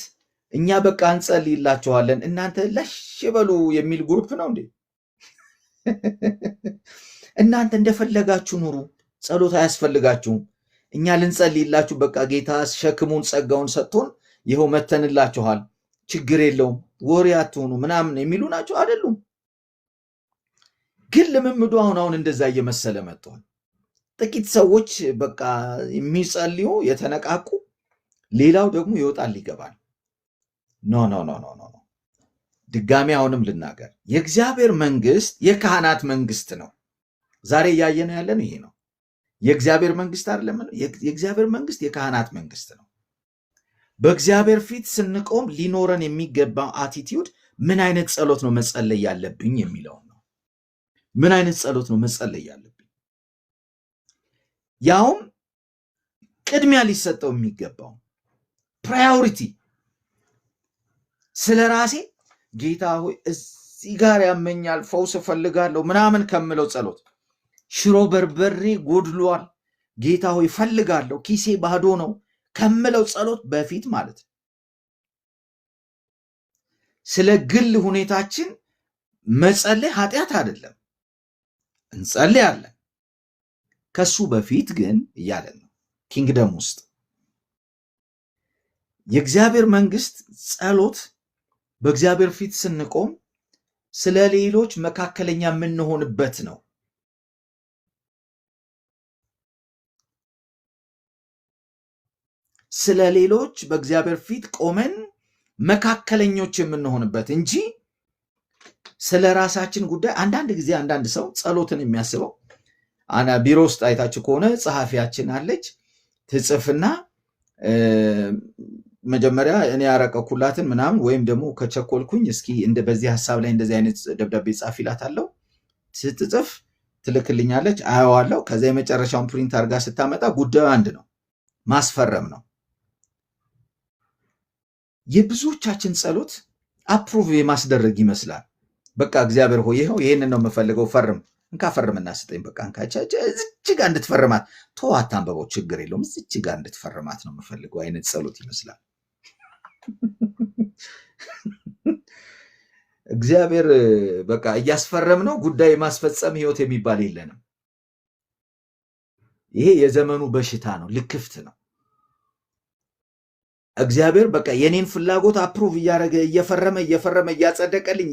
እኛ በቃ እንጸልይላችኋለን እናንተ ለሽ በሉ የሚል ግሩፕ ነው እንዴ? እናንተ እንደፈለጋችሁ ኑሩ፣ ጸሎት አያስፈልጋችሁም፣ እኛ ልንጸልይላችሁ በቃ ጌታ ሸክሙን ጸጋውን ሰጥቶን ይኸው መተንላችኋል፣ ችግር የለውም፣ ወሬ አትሆኑ ምናምን የሚሉ ናቸው አይደሉም። ግን ልምምዱ አሁን እንደዛ እየመሰለ መጥቷል። ጥቂት ሰዎች በቃ የሚጸልዩ የተነቃቁ፣ ሌላው ደግሞ ይወጣል ይገባል። ኖ ኖ ኖ ኖ ኖ። ድጋሚ አሁንም ልናገር፣ የእግዚአብሔር መንግስት የካህናት መንግስት ነው። ዛሬ እያየነው ያለነው ይሄ ነው። የእግዚአብሔር መንግስት አይደለም። የእግዚአብሔር መንግስት የካህናት መንግስት ነው። በእግዚአብሔር ፊት ስንቆም ሊኖረን የሚገባው አቲቲዩድ ምን አይነት ጸሎት ነው መጸለይ ያለብኝ የሚለው ነው። ምን አይነት ጸሎት ነው መጸለይ ያለብኝ? ያውም ቅድሚያ ሊሰጠው የሚገባው ፕራዮሪቲ፣ ስለ ራሴ ጌታ ሆይ እዚህ ጋር ያመኛል፣ ፈውስ እፈልጋለሁ ምናምን ከምለው ጸሎት፣ ሽሮ በርበሬ ጎድሏል፣ ጌታ ሆይ እፈልጋለሁ፣ ኪሴ ባዶ ነው ከምለው ጸሎት በፊት ማለት ነው። ስለ ግል ሁኔታችን መጸለይ ኃጢአት አይደለም፣ እንጸልያለን። ከሱ በፊት ግን እያለን ነው ኪንግደም ውስጥ የእግዚአብሔር መንግስት ጸሎት፣ በእግዚአብሔር ፊት ስንቆም ስለ ሌሎች መካከለኛ የምንሆንበት ነው። ስለ ሌሎች በእግዚአብሔር ፊት ቆመን መካከለኞች የምንሆንበት እንጂ ስለ ራሳችን ጉዳይ። አንዳንድ ጊዜ አንዳንድ ሰው ጸሎትን የሚያስበው ቢሮ ውስጥ አይታችሁ ከሆነ ጸሐፊያችን አለች፣ ትጽፍና መጀመሪያ እኔ ያረቀኩላትን ምናምን ወይም ደግሞ ከቸኮልኩኝ እስኪ በዚህ ሀሳብ ላይ እንደዚህ አይነት ደብዳቤ ጻፍ ይላታለሁ። ስትጽፍ ትልክልኛለች፣ አየዋለሁ። ከዛ የመጨረሻውን ፕሪንት አድርጋ ስታመጣ ጉዳዩ አንድ ነው፣ ማስፈረም ነው። የብዙዎቻችን ጸሎት አፕሩቭ የማስደረግ ይመስላል። በቃ እግዚአብሔር ሆይ ይኸው ይሄንን ነው የምፈልገው፣ ፈርም፣ እንካ ፈርምና ስጠኝ፣ በቃ እንካቻ እዚች ጋር እንድትፈርማት ተዋት፣ አንበበው፣ ችግር የለውም፣ እዚች ጋር እንድትፈርማት ነው የምፈልገው አይነት ጸሎት ይመስላል። እግዚአብሔር በቃ እያስፈረም ነው፣ ጉዳይ ማስፈጸም ህይወት የሚባል የለንም። ይሄ የዘመኑ በሽታ ነው፣ ልክፍት ነው። እግዚአብሔር በቃ የኔን ፍላጎት አፕሩቭ እያደረገ እየፈረመ እያጸደቀልኝ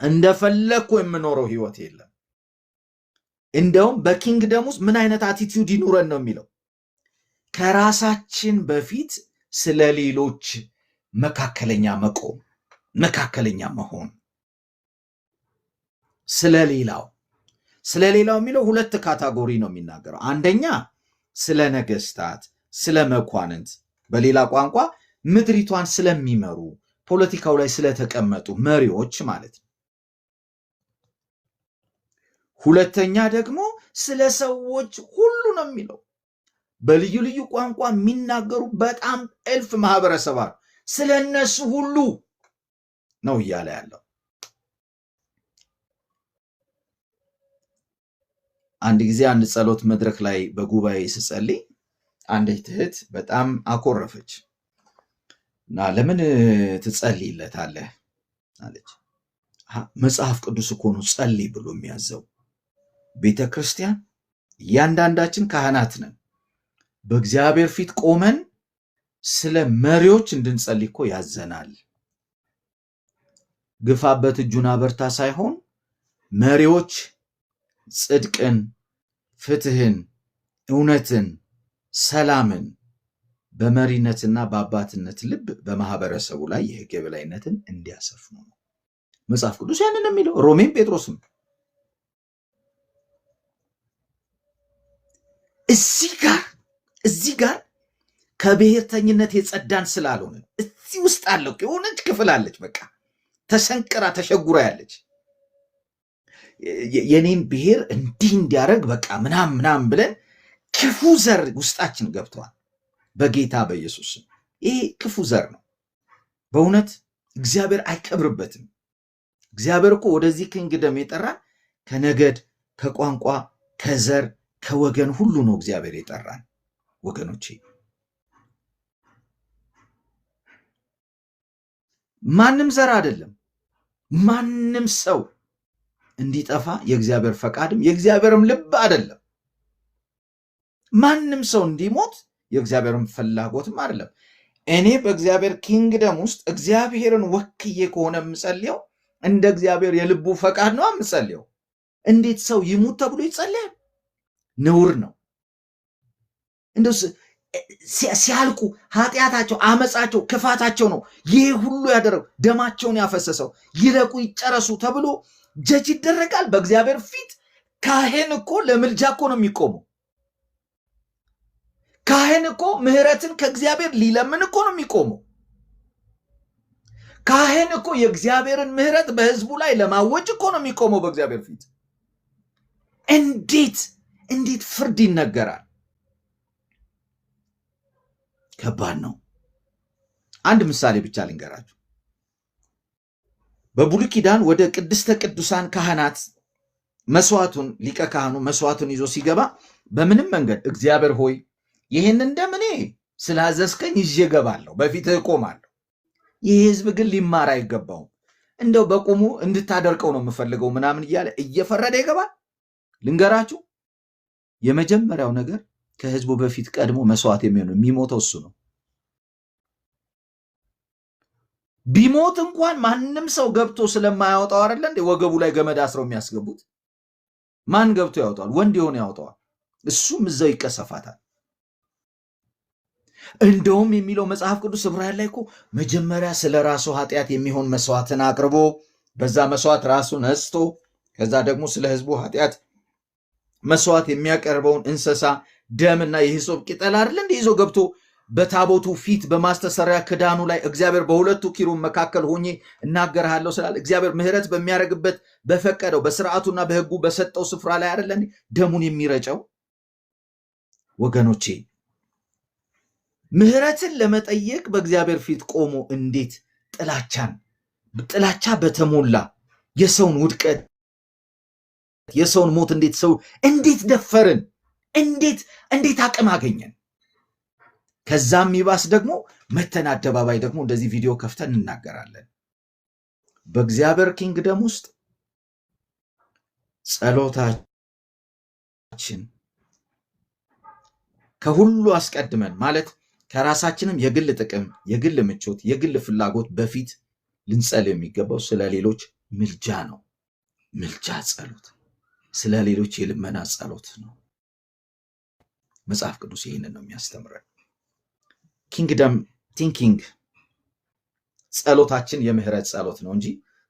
እንደፈለግኩ የምኖረው ህይወት የለም። እንደውም በኪንግደም ውስጥ ምን አይነት አቲቲዩድ ይኑረን ነው የሚለው? ከራሳችን በፊት ስለ ሌሎች መካከለኛ መቆም፣ መካከለኛ መሆን። ስለሌላው የሚለው ሁለት ካታጎሪ ነው የሚናገረው። አንደኛ ስለ ነገስታት፣ ስለ መኳንንት፣ በሌላ ቋንቋ ምድሪቷን ስለሚመሩ ፖለቲካው ላይ ስለተቀመጡ መሪዎች ማለት ነው። ሁለተኛ ደግሞ ስለ ሰዎች ሁሉ ነው የሚለው። በልዩ ልዩ ቋንቋ የሚናገሩ በጣም እልፍ ማህበረሰብ አሉ። ስለ እነሱ ሁሉ ነው እያለ ያለው። አንድ ጊዜ አንድ ጸሎት መድረክ ላይ በጉባኤ ስጸልይ አንዲት እህት በጣም አኮረፈች እና ለምን ትጸልይለታለህ አለች። መጽሐፍ ቅዱስ እኮ ነው ጸልይ ብሎ የሚያዘው። ቤተ ክርስቲያን እያንዳንዳችን ካህናት ነን። በእግዚአብሔር ፊት ቆመን ስለ መሪዎች እንድንጸልይ እኮ ያዘናል። ግፋበት እጁን አበርታ ሳይሆን መሪዎች ጽድቅን፣ ፍትህን፣ እውነትን፣ ሰላምን በመሪነትና በአባትነት ልብ በማህበረሰቡ ላይ የህግ የበላይነትን እንዲያሰፍኑ ነው መጽሐፍ ቅዱስ ያንን የሚለው። ሮሜም ጴጥሮስም እዚህ ጋር ከብሔርተኝነት የጸዳን ስላልሆነ እዚህ ውስጥ አለው የሆነች ክፍል አለች፣ በቃ ተሰንቅራ ተሸጉራ ያለች የኔን ብሔር እንዲህ እንዲያደርግ በቃ ምናምን ብለን ክፉ ዘር ውስጣችን ገብተዋል። በጌታ በኢየሱስ ይሄ ክፉ ዘር ነው። በእውነት እግዚአብሔር አይከብርበትም። እግዚአብሔር እኮ ወደዚህ ኪንግደም የጠራን ከነገድ፣ ከቋንቋ፣ ከዘር፣ ከወገን ሁሉ ነው እግዚአብሔር የጠራን ወገኖቼ። ማንም ዘር አይደለም፣ ማንም ሰው እንዲጠፋ የእግዚአብሔር ፈቃድም የእግዚአብሔርም ልብ አይደለም። ማንም ሰው እንዲሞት የእግዚአብሔርም ፍላጎትም አይደለም። እኔ በእግዚአብሔር ኪንግደም ውስጥ እግዚአብሔርን ወክዬ ከሆነ የምጸልየው እንደ እግዚአብሔር የልቡ ፈቃድ ነው የምጸልየው። እንዴት ሰው ይሙት ተብሎ ይጸልያል? ነውር ነው። እንደው ሲያልቁ ኃጢአታቸው፣ አመፃቸው፣ ክፋታቸው ነው ይህ ሁሉ ያደረጉ ደማቸውን ያፈሰሰው ይለቁ ይጨረሱ ተብሎ ጀጅ ይደረጋል በእግዚአብሔር ፊት። ካህን እኮ ለምልጃ እኮ ነው የሚቆመው። ካህን እኮ ምህረትን ከእግዚአብሔር ሊለምን እኮ ነው የሚቆመው። ካህን እኮ የእግዚአብሔርን ምህረት በህዝቡ ላይ ለማወጅ እኮ ነው የሚቆመው በእግዚአብሔር ፊት። እንዴት ፍርድ ይነገራል? ከባድ ነው። አንድ ምሳሌ ብቻ ልንገራችሁ። በብሉይ ኪዳን ወደ ቅድስተ ቅዱሳን ካህናት ሊቀ ካህኑ መስዋዕቱን ይዞ ሲገባ በምንም መንገድ እግዚአብሔር ሆይ ይህን እንደምኔ ስላዘዝከኝ ይዤ እገባለሁ፣ በፊትህ እቆማለሁ፣ ይህ ህዝብ ግን ሊማር አይገባውም፣ እንደው በቁሙ እንድታደርቀው ነው የምፈልገው ምናምን እያለ እየፈረደ ይገባል። ልንገራችሁ፣ የመጀመሪያው ነገር ከህዝቡ በፊት ቀድሞ መስዋዕት የሚሞተው እሱ ነው። ቢሞት እንኳን ማንም ሰው ገብቶ ስለማያወጣው አይደለ እንዴ ወገቡ ላይ ገመድ አስረው የሚያስገቡት? ማን ገብቶ ያወጣዋል? ወንድ የሆነ ያወጣዋል። እሱም እዛው ይቀሰፋታል። እንደውም የሚለው መጽሐፍ ቅዱስ ዕብራውያን ላይ እኮ መጀመሪያ ስለ ራሱ ኃጢአት የሚሆን መስዋዕትን አቅርቦ በዛ መስዋዕት ራሱ ነጽቶ ከዛ ደግሞ ስለ ህዝቡ ኃጢአት መስዋዕት የሚያቀርበውን እንስሳ ደምና የሂሶጵ ቅጠል አይደል እንደ ይዞ ገብቶ በታቦቱ ፊት በማስተሰሪያ ክዳኑ ላይ እግዚአብሔር በሁለቱ ኪሩብ መካከል ሆኜ እናገርሃለሁ ስላለ እግዚአብሔር ምህረት በሚያደርግበት በፈቀደው በስርዓቱና በህጉ በሰጠው ስፍራ ላይ አይደለ ደሙን የሚረጨው። ወገኖቼ ምህረትን ለመጠየቅ በእግዚአብሔር ፊት ቆሞ እንዴት ጥላቻ በተሞላ የሰውን ውድቀት የሰውን ሞት እንዴት ደፈርን? እንዴት አቅም አገኘን? ከዛም ይባስ ደግሞ መተን አደባባይ ደግሞ እንደዚህ ቪዲዮ ከፍተን እናገራለን። በእግዚአብሔር ኪንግደም ውስጥ ጸሎታችን ከሁሉ አስቀድመን ማለት ከራሳችንም የግል ጥቅም፣ የግል ምቾት፣ የግል ፍላጎት በፊት ልንጸልይ የሚገባው ስለ ሌሎች ምልጃ ነው። ምልጃ ጸሎት፣ ስለ ሌሎች የልመና ጸሎት ነው። መጽሐፍ ቅዱስ ይህንን ነው የሚያስተምረን። ኪንግደም ቲንኪንግ ጸሎታችን የምህረት ጸሎት ነው እንጂ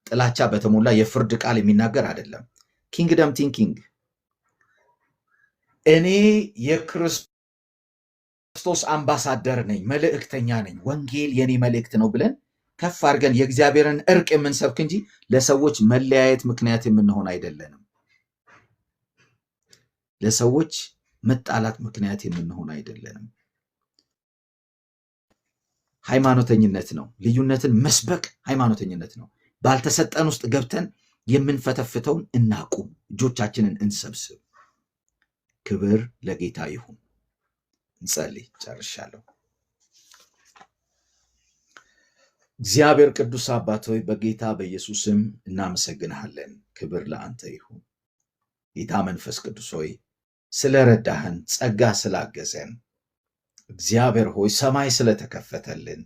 ጥላቻ በተሞላ የፍርድ ቃል የሚናገር አይደለም። ኪንግደም ቲንኪንግ እኔ የክርስቶስ አምባሳደር ነኝ፣ መልእክተኛ ነኝ፣ ወንጌል የኔ መልእክት ነው ብለን ከፍ አድርገን የእግዚአብሔርን እርቅ የምንሰብክ እንጂ ለሰዎች መለያየት ምክንያት የምንሆን አይደለንም። ለሰዎች መጣላት ምክንያት የምንሆን አይደለንም። ሃይማኖተኝነት ነው። ልዩነትን መስበክ ሃይማኖተኝነት ነው። ባልተሰጠን ውስጥ ገብተን የምንፈተፍተውን እናቁም። እጆቻችንን እንሰብስብ። ክብር ለጌታ ይሁን። እንጸልይ። ጨርሻለሁ። እግዚአብሔር ቅዱስ አባት ሆይ በጌታ በኢየሱስም እናመሰግንሃለን። ክብር ለአንተ ይሁን። ጌታ መንፈስ ቅዱስ ሆይ ስለረዳህን፣ ጸጋ ስላገዘን፣ እግዚአብሔር ሆይ ሰማይ ስለተከፈተልን፣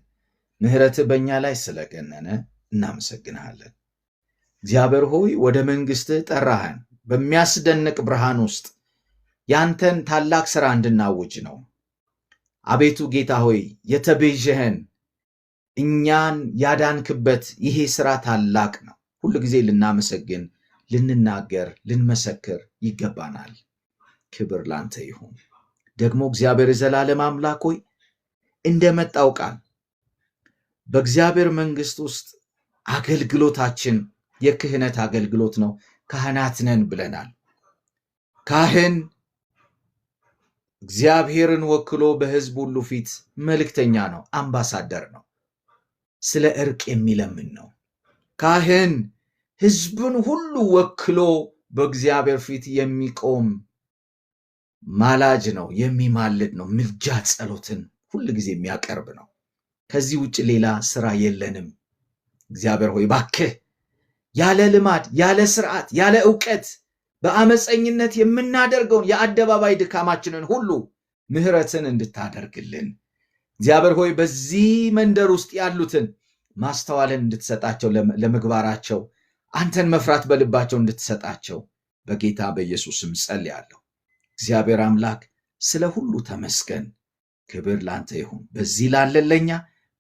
ምሕረትህ በእኛ ላይ ስለገነነ እናመሰግንሃለን። እግዚአብሔር ሆይ ወደ መንግሥትህ ጠራህን። በሚያስደንቅ ብርሃን ውስጥ ያንተን ታላቅ ሥራ እንድናውጅ ነው። አቤቱ ጌታ ሆይ የተቤዠህን እኛን ያዳንክበት ይሄ ሥራ ታላቅ ነው። ሁሉ ጊዜ ልናመሰግን፣ ልንናገር፣ ልንመሰክር ይገባናል። ክብር ላንተ ይሁን። ደግሞ እግዚአብሔር የዘላለም አምላክ ሆይ እንደመጣው ቃል በእግዚአብሔር መንግሥት ውስጥ አገልግሎታችን የክህነት አገልግሎት ነው። ካህናት ነን ብለናል። ካህን እግዚአብሔርን ወክሎ በሕዝብ ሁሉ ፊት መልእክተኛ ነው፣ አምባሳደር ነው። ስለ እርቅ የሚለምን ነው። ካህን ሕዝብን ሁሉ ወክሎ በእግዚአብሔር ፊት የሚቆም ማላጅ ነው፣ የሚማልድ ነው። ምልጃ ጸሎትን ሁል ጊዜ የሚያቀርብ ነው። ከዚህ ውጭ ሌላ ስራ የለንም። እግዚአብሔር ሆይ ባክህ ያለ ልማድ፣ ያለ ስርዓት፣ ያለ ዕውቀት በአመፀኝነት የምናደርገውን የአደባባይ ድካማችንን ሁሉ ምሕረትን እንድታደርግልን እግዚአብሔር ሆይ በዚህ መንደር ውስጥ ያሉትን ማስተዋልን እንድትሰጣቸው፣ ለምግባራቸው አንተን መፍራት በልባቸው እንድትሰጣቸው በጌታ በኢየሱስም ጸልያለሁ። እግዚአብሔር አምላክ ስለ ሁሉ ተመስገን። ክብር ላንተ ይሁን። በዚህ ላለን ለኛ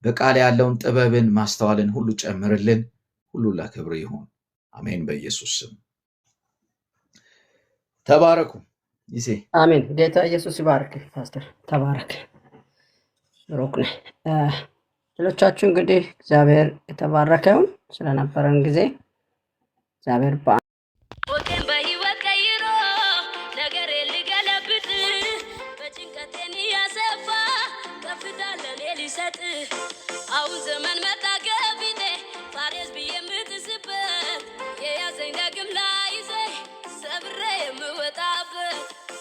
በቃል ያለውን ጥበብን ማስተዋልን ሁሉ ጨምርልን። ሁሉ ለክብር ይሁን። አሜን። በኢየሱስ ስም ተባረኩ። ይሴ አሜን። ጌታ ኢየሱስ ይባርክ። ፓስተር ተባረክ። ብሩክ ነህ። ሌሎቻችሁ እንግዲህ እግዚአብሔር የተባረከውን ስለነበረን ጊዜ እግዚአብሔር ሞቴን በሕይወት ቀይሮ ነገር ሊገለብጥ በጭንቀቴን እያሰፋ ከፍታ ለኔ ሊሰጥ አሁን ዘመን መጣ ከፊቴ ፋሬስ ብዬ የምጥስበት የያዘኝ ዳግም ላይዘኝ ሰብሬ የምወጣበት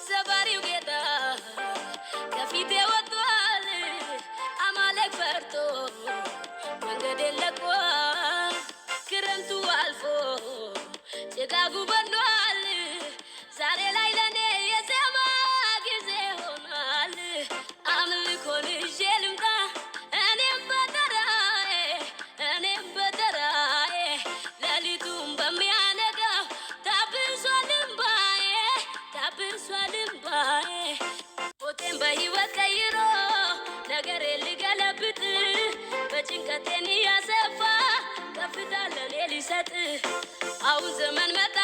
ሰባሪው ጌታ ከፊቴ ወጥቷል። አማሌክ ፈርቶ መንገዴን ለቋል። ክረምቱ አልፎ ጭጋጉ በንዷል። ዛሬ ላይ ለኔ የዜማ ጊዜ ሆኗል። አምልኮን ይዤ ልምጣ እኔም በተራዬ ሌሊቱን በሚያነጋው ታብሷል እምባዬ ሞቴን በሕይወት ቀይሮ ነገር ሊገለብጥ በጭንቀቴን እያሰፋ ከፍታ ለኔ ሊሰጥ አሁን ዘመን መጣ